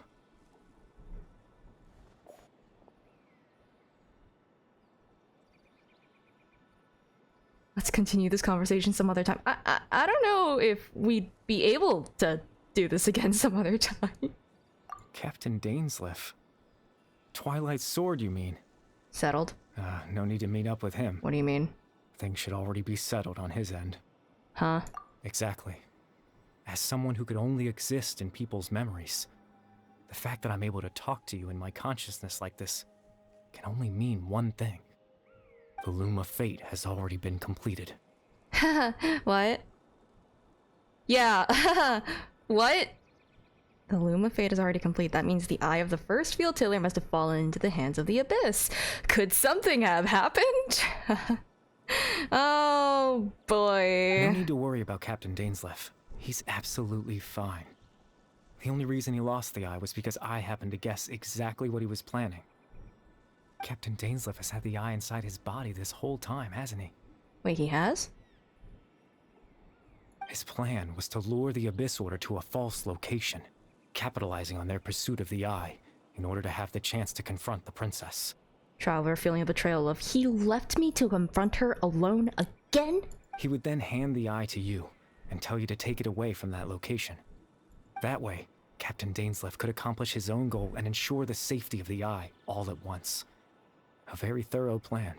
Speaker 1: Let's continue this conversation some other time. I don't know if we'd be able to do this again some other time.
Speaker 9: Captain Dainsleif. Twilight Sword, you mean?
Speaker 1: Settled?
Speaker 9: No need to meet up with him.
Speaker 1: What do you mean?
Speaker 9: Things should already be settled on his end.
Speaker 1: Huh?
Speaker 9: Exactly. As someone who could only exist in people's memories, The fact that I'm able to talk to you in my consciousness like this can only mean one thing. The Loom of Fate has already been completed.
Speaker 1: What? Yeah. What? The Loom of Fate is already complete. That means the eye of the first field tiller must have fallen into the hands of the Abyss. Could something have happened? Oh boy.
Speaker 9: No need to worry about Captain Dainsleif. He's absolutely fine. The only reason he lost the eye was because I happened to guess exactly what he was planning. Captain Dainsleif has had the eye inside his body this whole time, hasn't he?
Speaker 1: Wait, he has?
Speaker 9: His plan was to lure the Abyss Order to a false location, capitalizing on their pursuit of the eye in order to have the chance to confront the princess.
Speaker 1: Traveler feeling of betrayal of he left me to confront her alone again?
Speaker 9: He would then hand the eye to you and tell you to take it away from that location. That way, Captain Dainsleif could accomplish his own goal and ensure the safety of the eye all at once. A very thorough plan.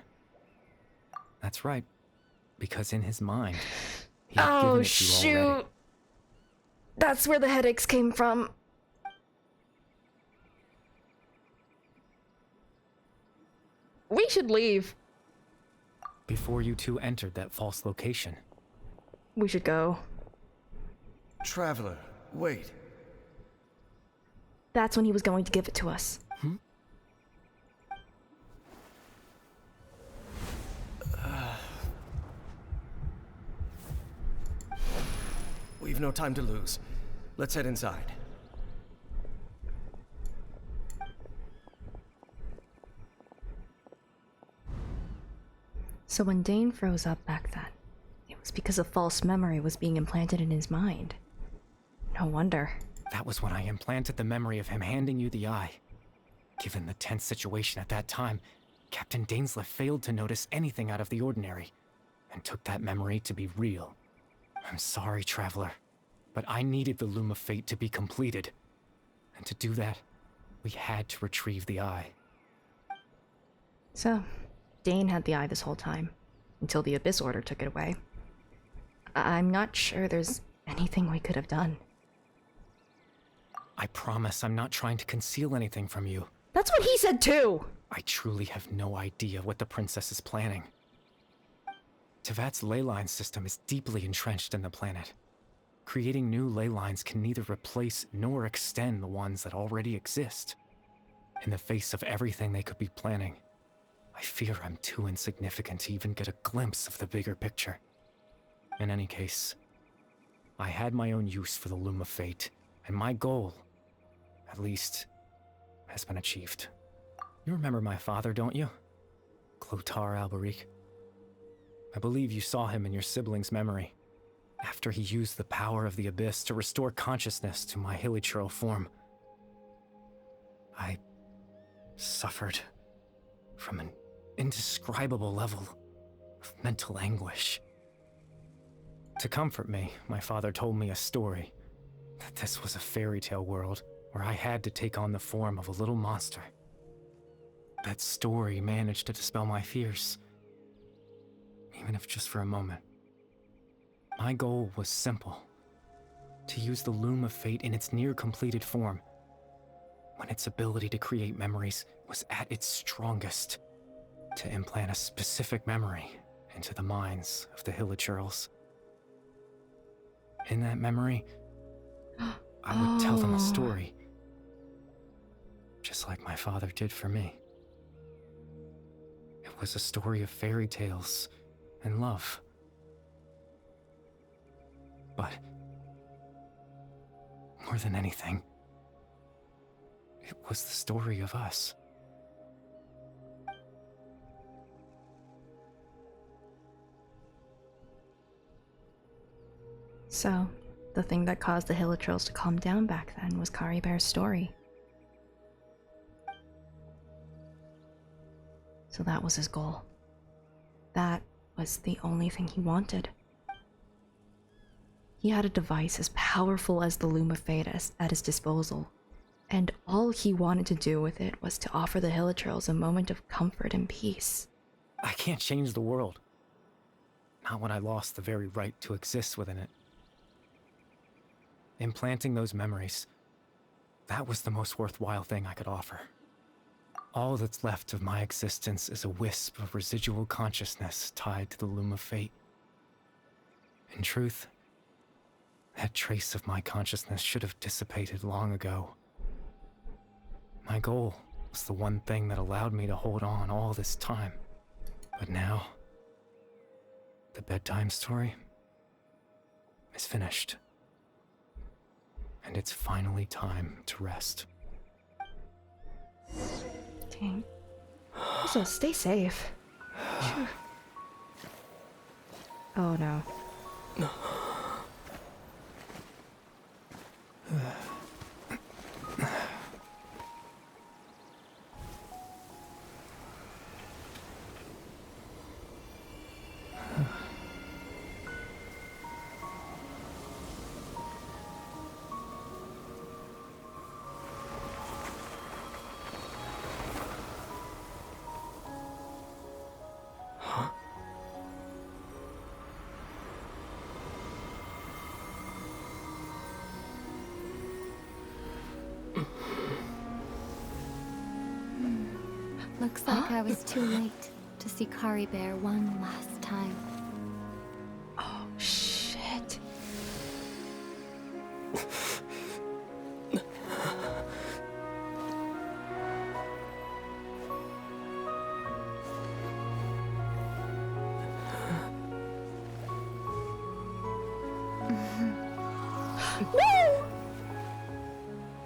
Speaker 9: That's right, because in his mind, he had given it to you already.
Speaker 1: That's where the headaches came from. We should leave.
Speaker 9: Before you two entered that false location.
Speaker 1: We should go.
Speaker 7: Traveler, wait.
Speaker 1: That's when he was going to give it to us.
Speaker 7: We've no time to lose. Let's head inside.
Speaker 1: So when Dane froze up back then, it was because a false memory was being implanted in his mind. No wonder.
Speaker 9: That was when I implanted the memory of him handing you the eye. Given the tense situation at that time, Captain Dainsleif failed to notice anything out of the ordinary, and took that memory to be real. I'm sorry, Traveler, but I needed the Loom of Fate to be completed. And to do that, we had to retrieve the eye.
Speaker 1: So, Dane had the eye this whole time, until the Abyss Order took it away. I'm not sure there's anything we could have done.
Speaker 9: I promise I'm not trying to conceal anything from you.
Speaker 1: That's what he said too!
Speaker 9: I truly have no idea what the princess is planning. Tevat's ley line system is deeply entrenched in the planet. Creating new ley lines can neither replace nor extend the ones that already exist. In the face of everything they could be planning, I fear I'm too insignificant to even get a glimpse of the bigger picture. In any case, I had my own use for the Loom of Fate, and my goal, at least, has been achieved. You remember my father, don't you? Clotar Alberic. I believe you saw him in your sibling's memory, after he used the power of the Abyss to restore consciousness to my hilichurl form. I suffered from an indescribable level of mental anguish. To comfort me, my father told me a story, that this was a fairy tale world where I had to take on the form of a little monster. That story managed to dispel my fears, even if just for a moment. My goal was simple: to use the Loom of Fate in its near-completed form, when its ability to create memories was at its strongest, to implant a specific memory into the minds of the hilichurls. In that memory, I would tell them a story, just like my father did for me. It was a story of fairy tales and love. But more than anything, it was the story of us.
Speaker 1: So, the thing that caused the hilichurls to calm down back then was Kari Bear's story. So that was his goal. That was the only thing he wanted. He had a device as powerful as the Loom of Fate at his disposal, and all he wanted to do with it was to offer the hilichurls a moment of comfort and peace.
Speaker 9: I can't change the world. Not when I lost the very right to exist within it. Implanting those memories, That was the most worthwhile thing I could offer. All that's left of my existence is a wisp of residual consciousness tied to the loom of fate. In truth, that trace of my consciousness should have dissipated long ago. My goal was the one thing that allowed me to hold on all this time. But now, the bedtime story is finished. And it's finally time to rest.
Speaker 1: Dang. Also, stay safe. Oh no.
Speaker 2: Looks like I was too late to see Kari Bear one last time.
Speaker 1: Oh, shit.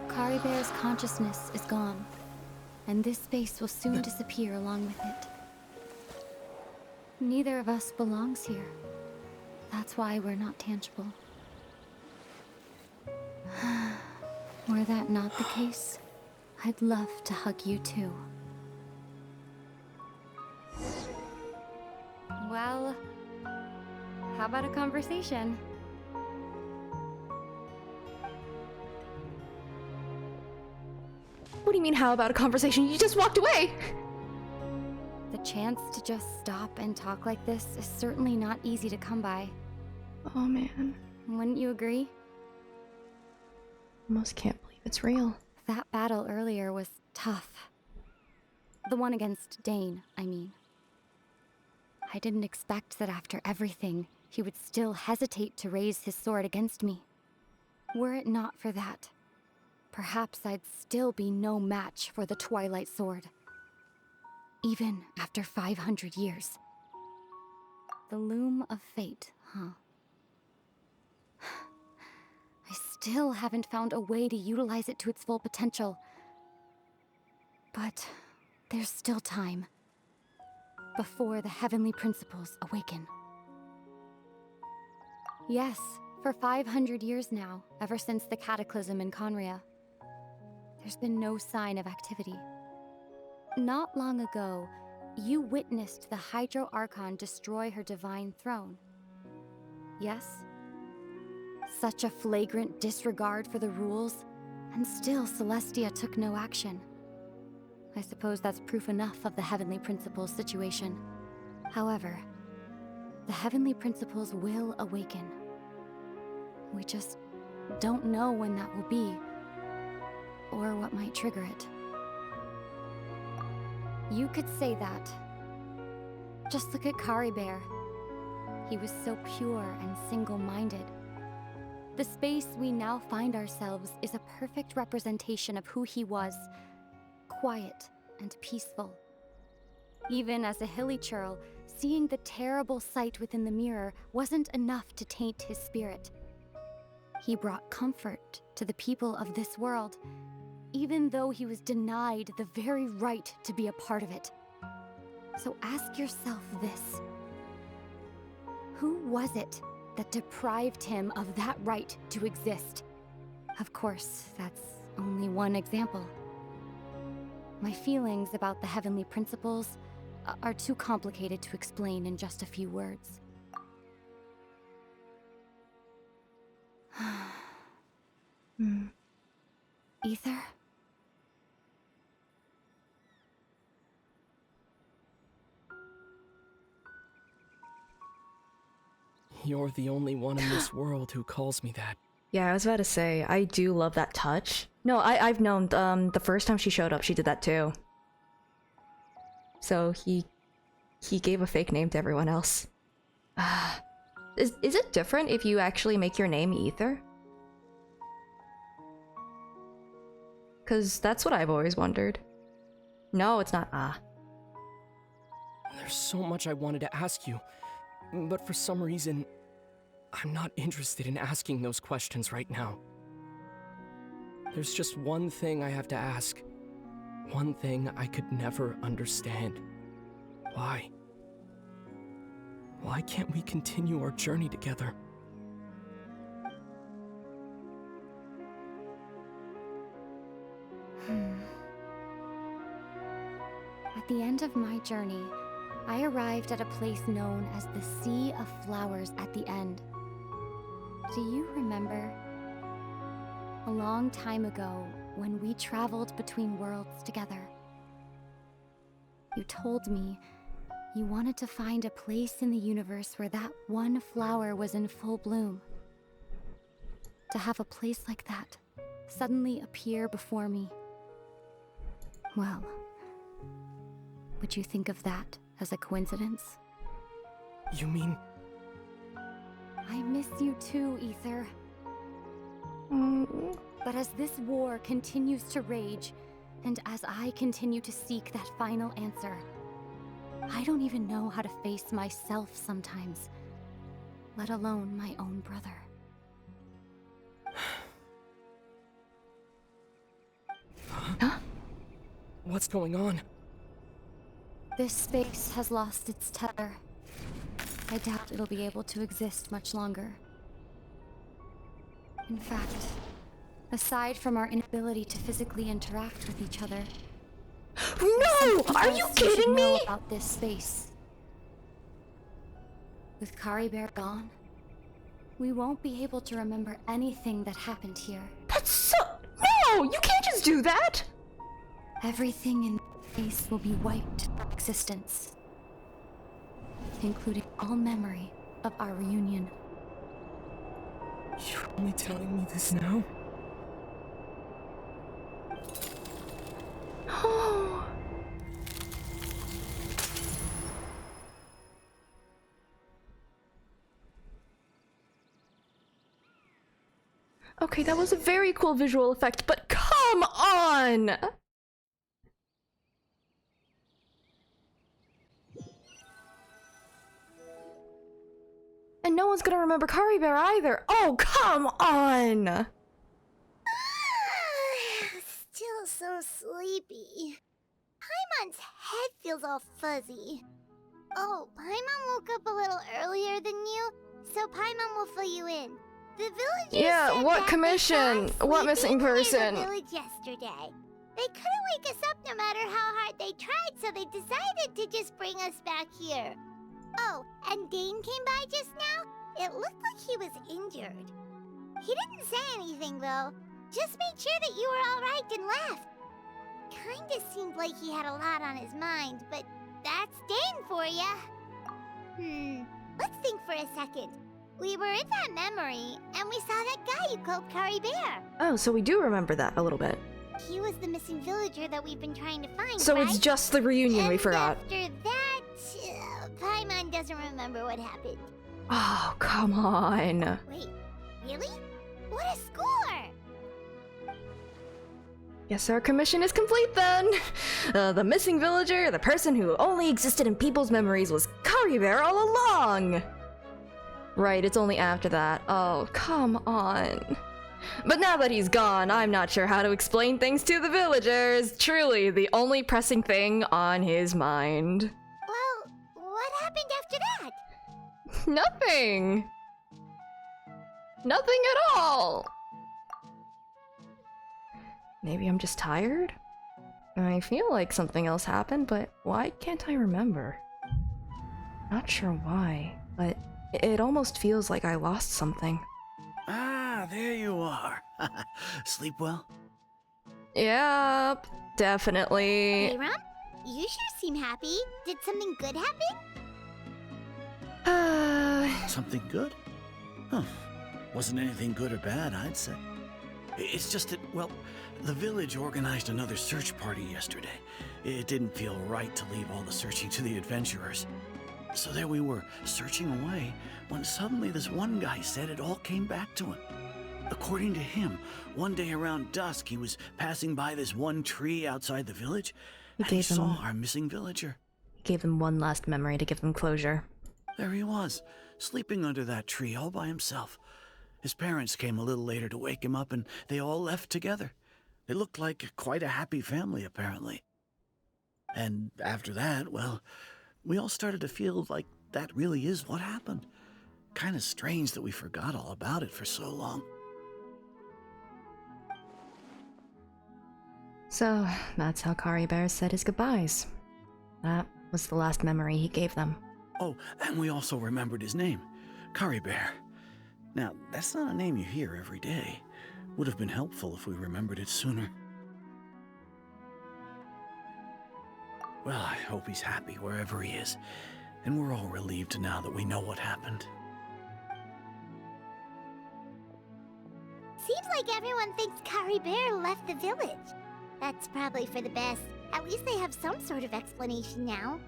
Speaker 2: Kari Bear's consciousness is gone, and this space will soon disappear along with it. Neither of us belongs here. That's why we're not tangible. Were that not the case, I'd love to hug you too. Well, how about a conversation?
Speaker 1: What do you mean, how about a conversation? You just walked away!
Speaker 2: The chance to just stop and talk like this is certainly not easy to come by.
Speaker 1: Oh man.
Speaker 2: Wouldn't you agree?
Speaker 1: Almost can't believe it's real.
Speaker 2: That battle earlier was tough. The one against Dane, I mean. I didn't expect that after everything, he would still hesitate to raise his sword against me. Were it not for that, perhaps I'd still be no match for the Twilight Sword. Even after 500 years. The loom of fate, huh? I still haven't found a way to utilize it to its full potential. But there's still time. Before the heavenly principles awaken. Yes, for 500 years now, ever since the cataclysm in Conria, there's been no sign of activity. Not long ago, you witnessed the Hydro Archon destroy her divine throne. Yes? Such a flagrant disregard for the rules, and still Celestia took no action. I suppose that's proof enough of the Heavenly Principles situation. However, the Heavenly Principles will awaken. We just don't know when that will be, or what might trigger it. You could say that. Just look at Kari Bear. He was so pure and single-minded. The space we now find ourselves is a perfect representation of who he was. Quiet and peaceful. Even as a hilly churl, seeing the terrible sight within the mirror wasn't enough to taint his spirit. He brought comfort to the people of this world, even though he was denied the very right to be a part of it. So ask yourself this. Who was it that deprived him of that right to exist? Of course, that's only one example. My feelings about the Heavenly Principles are too complicated to explain in just a few words. Ether?
Speaker 10: You're the only one in this world who calls me that.
Speaker 1: Yeah, I was about to say, I do love that touch. No, I've known, the first time she showed up, she did that too. So he gave a fake name to everyone else. Is it different if you actually make your name Ether? Cause that's what I've always wondered. No, it's not.
Speaker 10: There's so much I wanted to ask you, but for some reason, I'm not interested in asking those questions right now. There's just one thing I have to ask. One thing I could never understand. Why? Why can't we continue our journey together?
Speaker 2: At the end of my journey, I arrived at a place known as the Sea of Flowers at the end. Do you remember? A long time ago, when we traveled between worlds together, you told me you wanted to find a place in the universe where that one flower was in full bloom. To have a place like that suddenly appear before me. Well, would you think of that as a coincidence?
Speaker 10: You mean...
Speaker 2: I miss you too, Ether. But as this war continues to rage, and as I continue to seek that final answer, I don't even know how to face myself sometimes, let alone my own brother.
Speaker 1: Huh?
Speaker 10: What's going on?
Speaker 2: This space has lost its tether. I doubt it'll be able to exist much longer. In fact, aside from our inability to physically interact with each other...
Speaker 1: No! Are you kidding me?
Speaker 2: Know about this space. With Kari Bear gone, we won't be able to remember anything that happened here.
Speaker 1: That's so... No! You can't just do that!
Speaker 2: Everything in space will be wiped from existence, including all memory of our reunion.
Speaker 10: You're only telling me this now?
Speaker 1: Oh. Okay, that was a very cool visual effect, but come on! And no one's gonna remember Kari Bear either. Oh, come on!
Speaker 5: Still so sleepy. Paimon's head feels all fuzzy. Oh, Paimon woke up a little earlier than you, so Paimon will fill you in. The villagers
Speaker 1: Yeah,
Speaker 5: said
Speaker 1: what
Speaker 5: that
Speaker 1: commission?
Speaker 5: they saw
Speaker 1: What missing
Speaker 5: sleeping near
Speaker 1: person?
Speaker 5: the village yesterday. They couldn't wake us up no matter how hard they tried, so they decided to just bring us back here. Oh, and Dane came by just now. It looked like he was injured. He didn't say anything, though. Just made sure that you were all right and left. Kinda seemed like he had a lot on his mind, but that's Dane for ya. Let's think for a second. We were in that memory, and we saw that guy you called Kari Bear.
Speaker 1: Oh, so we do remember that a little bit.
Speaker 5: He was the missing villager that we've been trying to find,
Speaker 1: So
Speaker 5: right?
Speaker 1: it's just the reunion we
Speaker 5: And
Speaker 1: forgot.
Speaker 5: after that, Paimon doesn't remember what happened.
Speaker 1: Oh, come on.
Speaker 5: Wait, really? What a score!
Speaker 1: Guess our commission is complete then. The missing villager, the person who only existed in people's memories, was Kari Bear all along. Right, it's only after that. Oh, come on. But now that he's gone, I'm not sure how to explain things to the villagers. Truly, the only pressing thing on his mind.
Speaker 5: Well, what happened after that?
Speaker 1: Nothing. Nothing at all. Maybe I'm just tired? I feel like something else happened, but why can't I remember? Not sure why, but it almost feels like I lost something.
Speaker 3: Ah, there you are. Sleep well?
Speaker 1: Yep, definitely.
Speaker 5: Aaron, you sure seem happy. Did something good happen?
Speaker 3: Something good? Huh. Wasn't anything good or bad, I'd say. It's just that, well, the village organized another search party yesterday. It didn't feel right to leave all the searching to the adventurers. So there we were, searching away, when suddenly this one guy said it all came back to him. According to him, one day around dusk, he was passing by this one tree outside the village, and he saw our missing villager.
Speaker 1: Gave them one last memory to give them closure.
Speaker 3: There he was, sleeping under that tree all by himself. His parents came a little later to wake him up, and they all left together. They looked like quite a happy family, apparently. And after that, well, we all started to feel like that really is what happened. Kind of strange that we forgot all about it for so long.
Speaker 1: So, that's how Kari Bear said his goodbyes. That was the last memory he gave them.
Speaker 3: Oh, and we also remembered his name, Kari Bear. Now, that's not a name you hear every day. Would have been helpful if we remembered it sooner. Well, I hope he's happy wherever he is, and we're all relieved now that we know what happened.
Speaker 5: Seems like everyone thinks Kari Bear left the village. That's probably for the best. At least they have some sort of explanation now.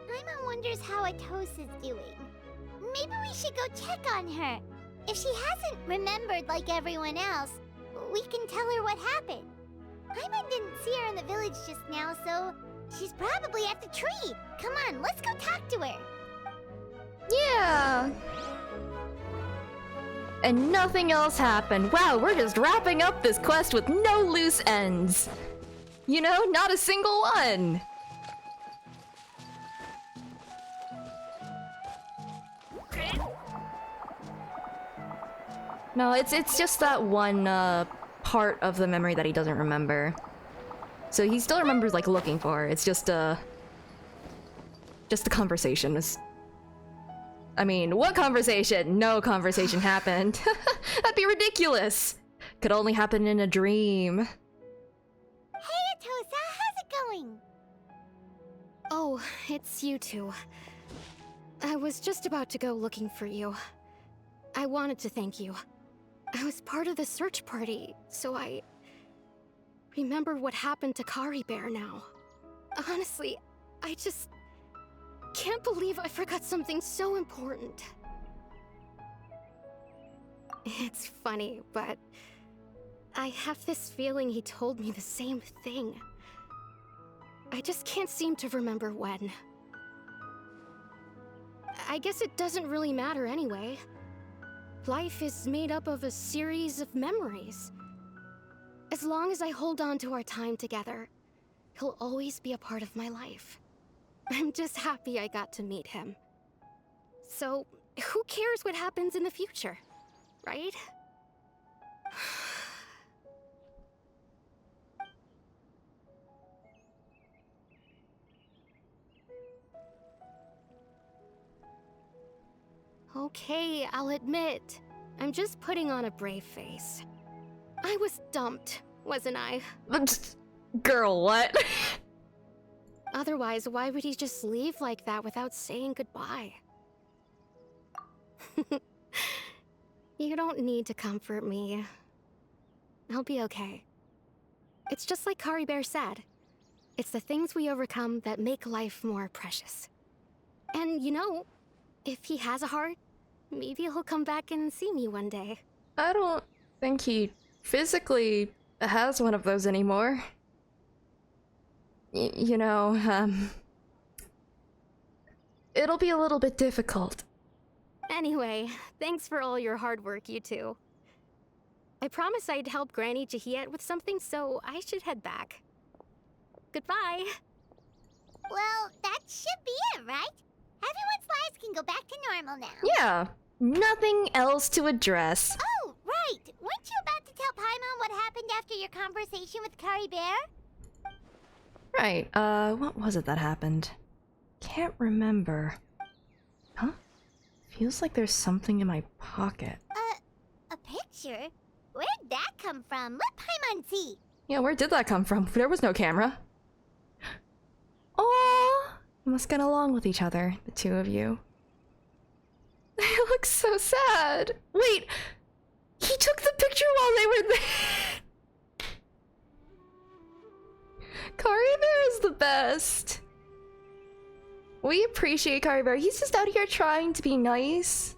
Speaker 5: Paimon wonders how Atosa's doing. Maybe we should go check on her. If she hasn't remembered like everyone else, we can tell her what happened. Paimon didn't see her in the village just now, so she's probably at the tree. Come on, let's go talk to her.
Speaker 1: Yeah! And nothing else happened. Wow, we're just wrapping up this quest with no loose ends. You know, not a single one. No, it's just that one part of the memory that he doesn't remember. So he still remembers like looking for her. It's just the conversation was. I mean, what conversation? No conversation happened. That'd be ridiculous. Could only happen in a dream.
Speaker 5: Hey, Atosa, how's it going?
Speaker 2: Oh, it's you two. I was just about to go looking for you. I wanted to thank you. I was part of the search party, so I remember what happened to Kari Bear now. Honestly, I just can't believe I forgot something so important. It's funny, but I have this feeling he told me the same thing. I just can't seem to remember when. I guess it doesn't really matter anyway. Life is made up of a series of memories. As long as I hold on to our time together, he'll always be a part of my life. I'm just happy I got to meet him. So, who cares what happens in the future, right? Okay, I'll admit, I'm just putting on a brave face. I was dumped, wasn't I?
Speaker 1: Girl, what?
Speaker 2: Otherwise, why would he just leave like that without saying goodbye? You don't need to comfort me. I'll be okay. It's just like Kari Bear said. It's the things we overcome that make life more precious. And you know, if he has a heart, maybe he'll come back and see me one day.
Speaker 1: I don't think he physically has one of those anymore. You know, it'll be a little bit difficult.
Speaker 2: Anyway, thanks for all your hard work, you two. I promised I'd help Granny Jahiet with something, so I should head back. Goodbye.
Speaker 5: Well, that should be it, right? Everyone's lives can go back to normal now.
Speaker 1: Yeah, nothing else to address.
Speaker 5: Oh, right! Weren't you about to tell Paimon what happened after your conversation with Kari Bear?
Speaker 1: Right, what was it that happened? Can't remember. Huh? Feels like there's something in my pocket.
Speaker 5: A picture? Where'd that come from? Let Paimon see.
Speaker 1: Yeah, where did that come from? There was no camera. Oh, you must get along with each other, the two of you. Look looks so sad. Wait, he took the picture while they were there. Kari Bear is the best. We appreciate Kari Bear. He's just out here trying to be nice.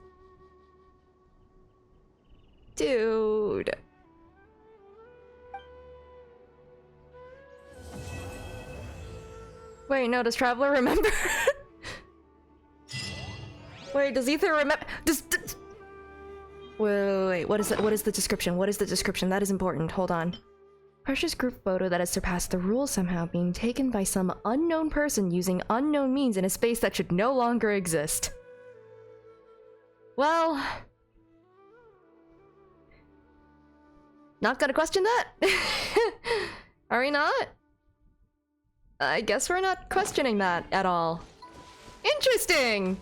Speaker 1: Dude. Wait, no, does Traveler remember? Wait, does Ether remember? Wait, what is it? What is the description? What is the description? That is important. Hold on. Precious group photo that has surpassed the rules somehow, being taken by some unknown person using unknown means in a space that should no longer exist. Well... not gonna question that? Are we not? I guess we're not questioning that at all. Interesting!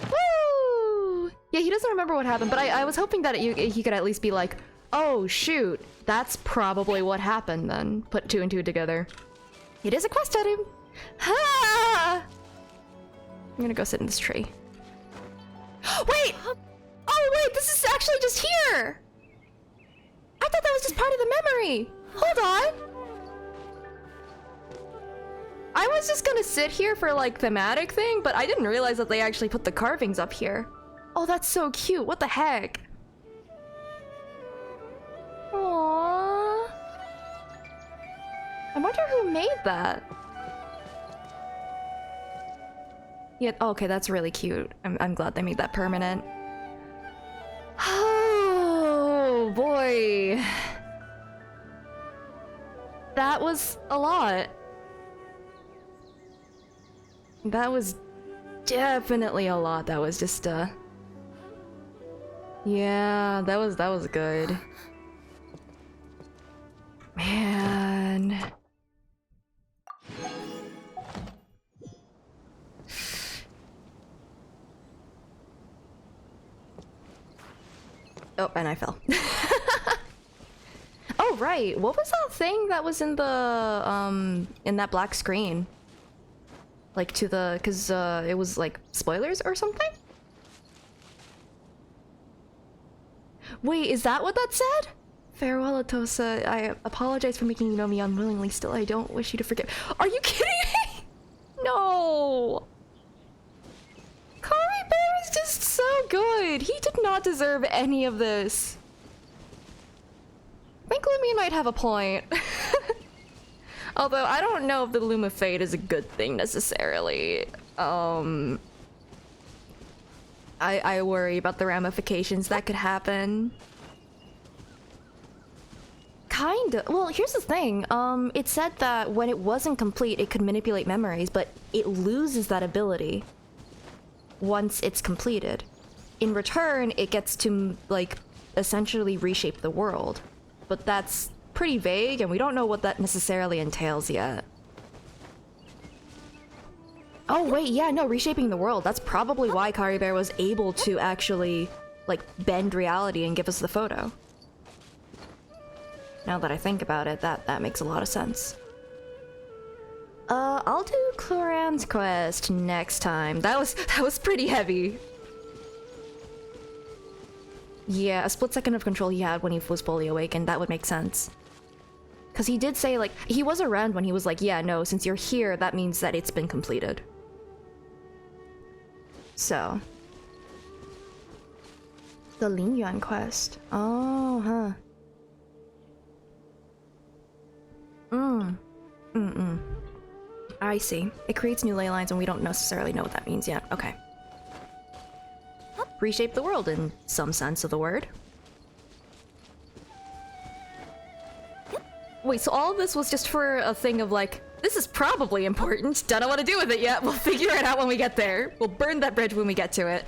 Speaker 1: Woo! Yeah, he doesn't remember what happened, but I was hoping that he could at least be like, oh shoot, that's probably what happened then. Put two and two together. It is a quest item! Ha! I'm gonna go sit in this tree. Wait! Oh wait, this is actually just here! I thought that was just part of the memory! Hold on! I was just gonna sit here for like thematic thing, but I didn't realize that they actually put the carvings up here. Oh, that's so cute. What the heck? Aww. I wonder who made that. Yeah, okay, that's really cute. I'm glad they made that permanent. Oh boy. That was a lot. That was definitely a lot. That was just yeah, that was good. Man. Oh, and I fell. Oh, right. What was that thing that was in the in that black screen? Like to the, cause it was like spoilers or something? Wait, is that what that said? Farewell, Atosa. I apologize for making you know me unwillingly. Still, I don't wish you to forget. Are you kidding me? No. Kari Bear is just so good. He did not deserve any of this. I think Lumi might have a point. Although, I don't know if the Loom of Fate is a good thing, necessarily. I worry about the ramifications that could happen. Kinda. Well, here's the thing. It said that when it wasn't complete, it could manipulate memories, but it loses that ability once it's completed. In return, it gets to, like, essentially reshape the world. But that's pretty vague, and we don't know what that necessarily entails yet. Oh wait, yeah, no, reshaping the world. That's probably why Kari Bear was able to actually, like, bend reality and give us the photo. Now that I think about it, that makes a lot of sense. I'll do Cloran's quest next time. That was pretty heavy. Yeah, a split second of control he had when he was fully awakened. That would make sense. Because he did say, like, he was around when he was like, yeah, no, since you're here, that means that it's been completed. So. The Lin Yuan quest. Oh, huh. I see. It creates new ley lines and we don't necessarily know what that means yet. Okay. Reshape the world in some sense of the word. Wait, so all of this was just for a thing of like, this is probably important, don't know what to do with it yet, we'll figure it out when we get there. We'll burn that bridge when we get to it.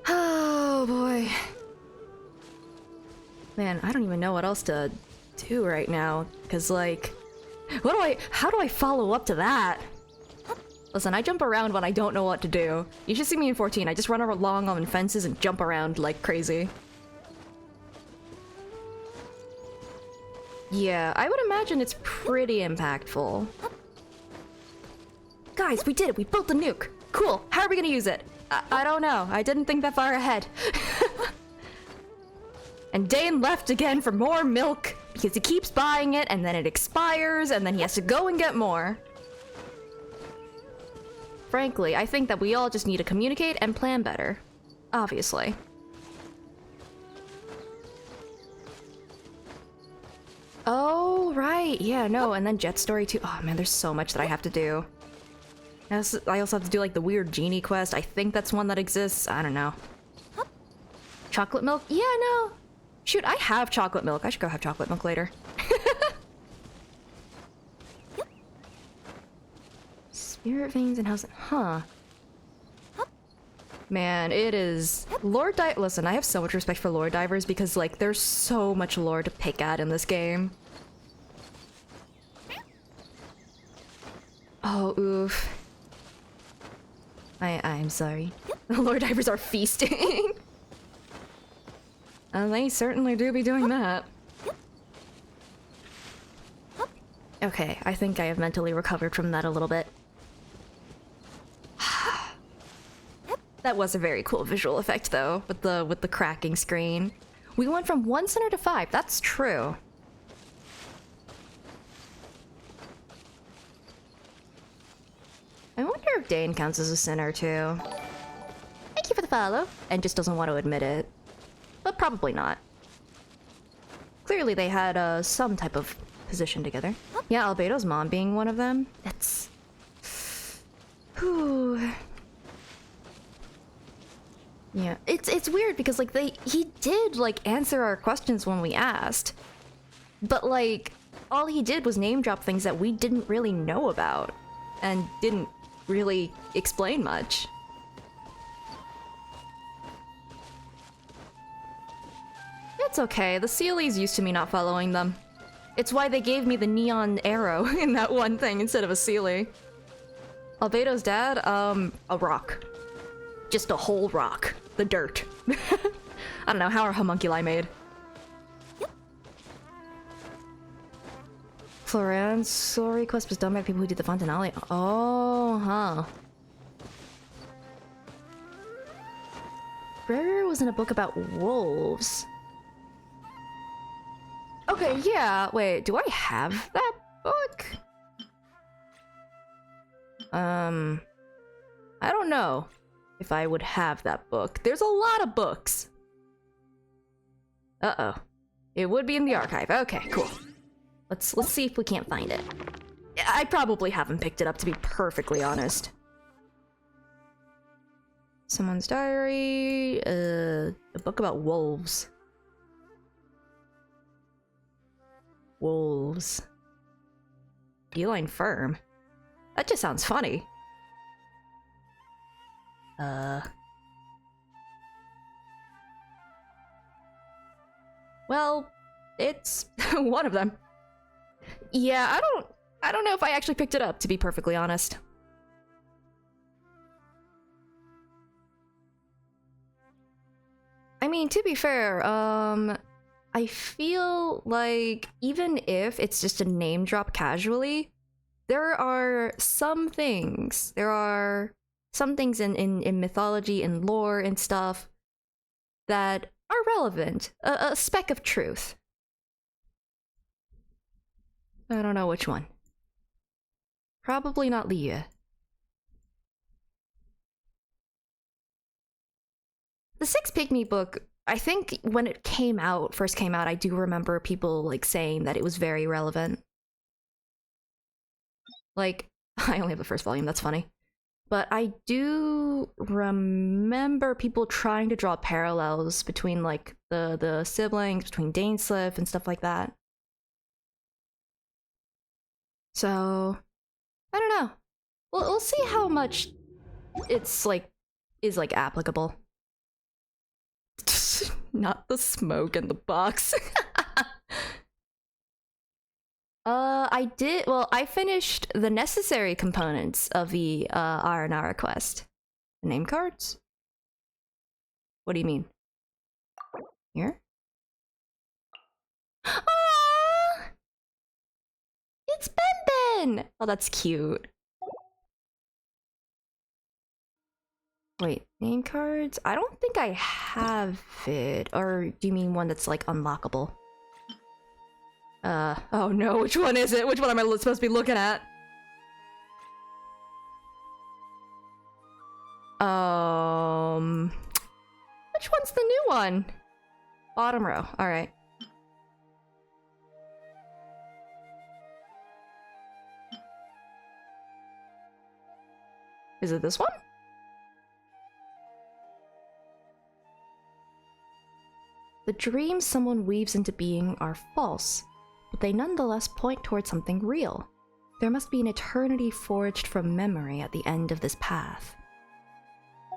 Speaker 1: Oh boy. Man, I don't even know what else to do right now, cause like, how do I follow up to that? Listen, I jump around when I don't know what to do. You should see me in 14. I just run along on fences and jump around like crazy. Yeah, I would imagine it's pretty impactful. Guys, we did it. We built the nuke. Cool. How are we gonna use it? I don't know. I didn't think that far ahead. And Dane left again for more milk because he keeps buying it and then it expires and then he has to go and get more. Frankly, I think that we all just need to communicate and plan better. Obviously. Oh, right. Yeah, no, and then Jet Story too. Oh man, there's so much that I have to do. I also have to do like the weird genie quest. I think that's one that exists. I don't know. Chocolate milk? Yeah, no. Shoot, I have chocolate milk. I should go have chocolate milk later. Spirit veins and house. Huh. Man, it is. Listen, I have so much respect for lore divers because, like, there's so much lore to pick at in this game. Oh, oof. I'm sorry. The lore divers are feasting. They certainly do be doing that. Okay, I think I have mentally recovered from that a little bit. That was a very cool visual effect, though, with the cracking screen. We went from 1 center to 5. That's true. I wonder if Dane counts as a sinner, too. Thank you for the follow. And just doesn't want to admit it. But probably not. Clearly they had some type of position together. Yeah, Albedo's mom being one of them. That's... Whew. Yeah, it's weird because, like, he did, like, answer our questions when we asked. But, like, all he did was name drop things that we didn't really know about. And didn't really explain much. It's okay, the Sealies used to me not following them. It's why they gave me the neon arrow in that one thing instead of a Sealy. Albedo's dad, a rock. Just a whole rock. The dirt. I don't know, how are homunculi made? Florian's story quest was done by people who did the Fontanale. Oh, huh. Brerer was in a book about wolves. Okay, yeah, wait, do I have that book? I don't know if I would have that book. There's a lot of books. Uh-oh. It would be in the archive. Okay, cool. Let's see if we can't find it. I probably haven't picked it up, to be perfectly honest. Someone's diary, a book about wolves. Wolves. Feline firm. That just sounds funny. Well, it's one of them. Yeah, I don't know if I actually picked it up, to be perfectly honest. I mean, to be fair, I feel like even if it's just a name drop casually, there are some things in mythology and lore and stuff that are relevant. A speck of truth. I don't know which one. Probably not Leah. The Six Pygmy book, I think when it first came out, I do remember people like saying that it was very relevant. Like, I only have the first volume, that's funny. But I do remember people trying to draw parallels between like the siblings, between Dainsliff and stuff like that. So, I don't know. We'll see how much it's like is like applicable. Not the smoke in the box. I finished the necessary components of the Aranara quest. The name cards? What do you mean? Here? Aww! It's Ben Ben! Oh, that's cute. Wait, name cards? I don't think I have it. Or do you mean one that's like unlockable? Oh no, which one is it? Which one am I supposed to be looking at? Which one's the new one? Bottom row, alright. Is it this one? The dreams someone weaves into being are false, but they nonetheless point towards something real. There must be an eternity forged from memory at the end of this path.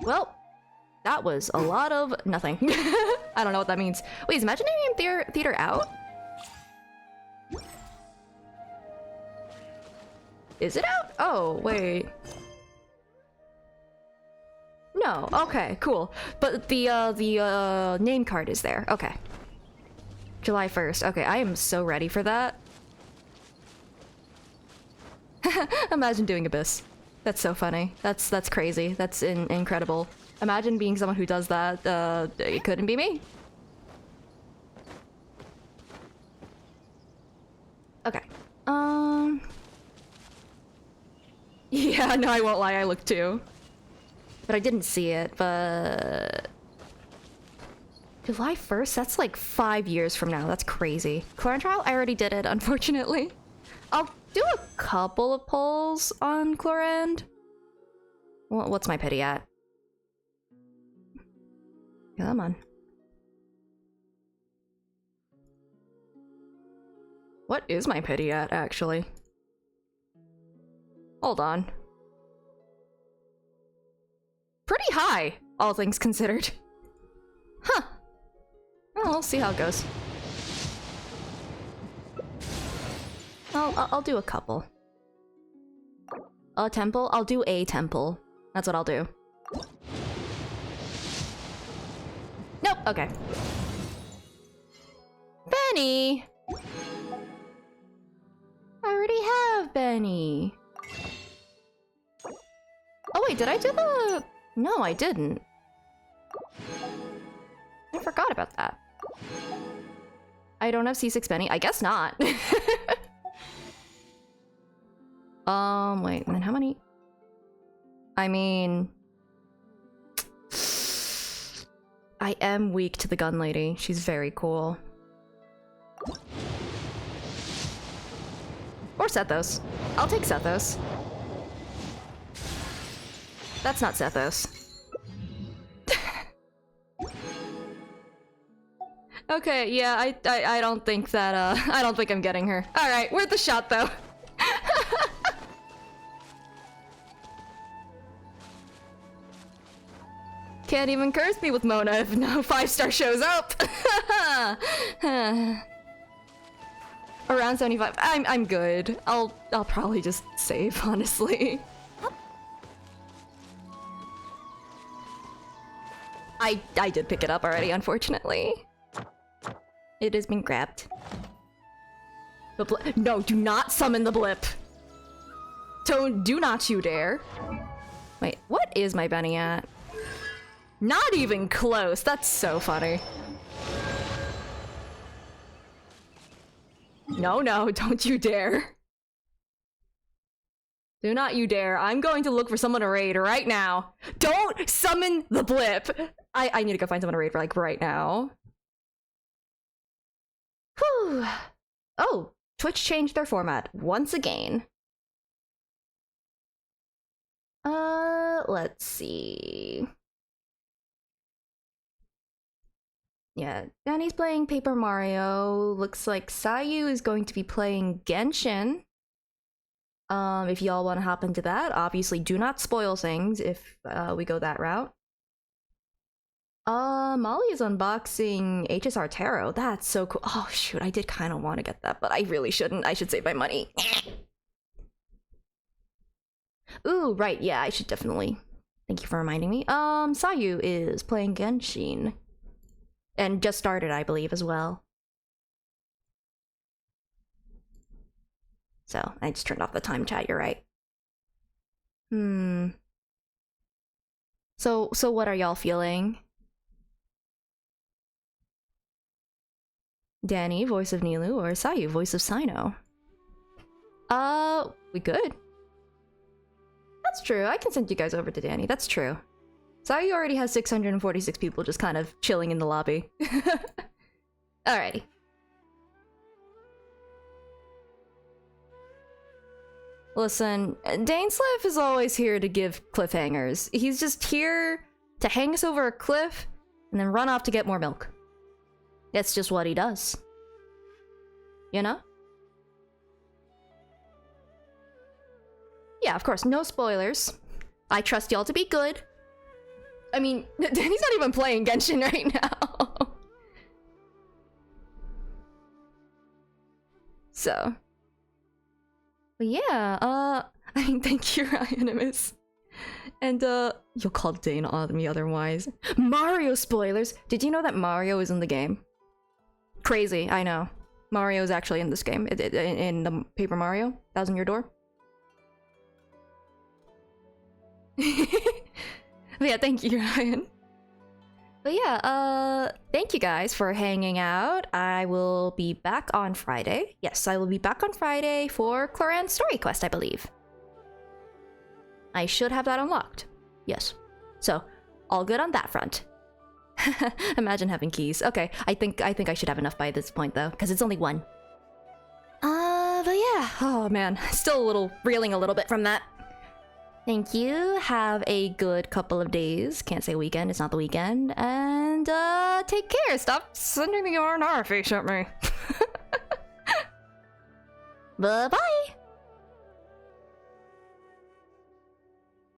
Speaker 1: Well, that was a lot of nothing. I don't know what that means. Wait, is Imaginarium Theater out? Is it out? Oh, wait. No, okay, cool. But the name card is there. Okay. July 1st. Okay, I am so ready for that. Imagine doing Abyss. That's so funny. That's crazy. That's incredible. Imagine being someone who does that. It couldn't be me. Okay. Yeah, no, I won't lie, I looked too. But I didn't see it, but... July 1st? That's like 5 years from now. That's crazy. Chlorine Trial? I already did it, unfortunately. I'll do a couple of polls on Chlorand. What's my pity at? Come on. What is my pity at, actually? Hold on. Pretty high, all things considered. Huh. Well, we'll see how it goes. I'll do a couple. A temple? I'll do a temple. That's what I'll do. Nope, okay. Benny! I already have Benny. Oh wait, did I do the... No, I didn't. I forgot about that. I don't have C6 Benny? I guess not. Wait, and then how many? I mean... I am weak to the gun lady. She's very cool. Or Sethos. I'll take Sethos. That's not Sethos. Okay, yeah, I don't think that, I don't think I'm getting her. Alright, worth a shot, though. Can't even curse me with Mona if no 5-star shows up. Around 75. I'm good. I'll probably just save, honestly. I did pick it up already, unfortunately. It has been grabbed. No, do not summon the blip. Tone, do not you dare. Wait, what is my Benny at? Not even close. That's so funny. No, don't you dare. Do not you dare. I'm going to look for someone to raid right now. Don't summon the blip. I need to go find someone to raid for like right now. Whew. Oh, Twitch changed their format once again. Let's see. Yeah, Danny's playing Paper Mario. Looks like Sayu is going to be playing Genshin. If y'all want to hop into that, obviously do not spoil things if we go that route. Molly is unboxing HSR Tarot. That's so cool. Oh shoot, I did kind of want to get that, but I really shouldn't. I should save my money. Ooh, right, yeah, I should definitely. Thank you for reminding me. Sayu is playing Genshin. And just started, I believe, as well. So, I just turned off the time chat, you're right. So what are y'all feeling? Danny, voice of Nilu, or Sayu, voice of Sino? We good. That's true. I can send you guys over to Danny. That's true. Sayu already has 646 people just kind of chilling in the lobby. Alrighty. Listen, Dainsleif is always here to give cliffhangers. He's just here to hang us over a cliff and then run off to get more milk. That's just what he does. You know? Yeah, of course, no spoilers. I trust y'all to be good. I mean, Danny's not even playing Genshin right now. So. But yeah, I mean, thank you, Animus. And, you'll call Dane on me otherwise. Mario spoilers! Did you know that Mario is in the game? Crazy, I know. Mario is actually in this game. In the Paper Mario? Thousand Year Door? But yeah, thank you, Ryan. But yeah, thank you guys for hanging out. I will be back on Friday. Yes, I will be back on Friday for Cloran's story quest, I believe. I should have that unlocked. Yes. So, all good on that front. Imagine having keys. Okay, I think I should have enough by this point though, because it's only one. But yeah. Oh man, still reeling a little bit from that. Thank you. Have a good couple of days. Can't say weekend, it's not the weekend. And take care. Stop sending the R&R face at me. Bye-bye.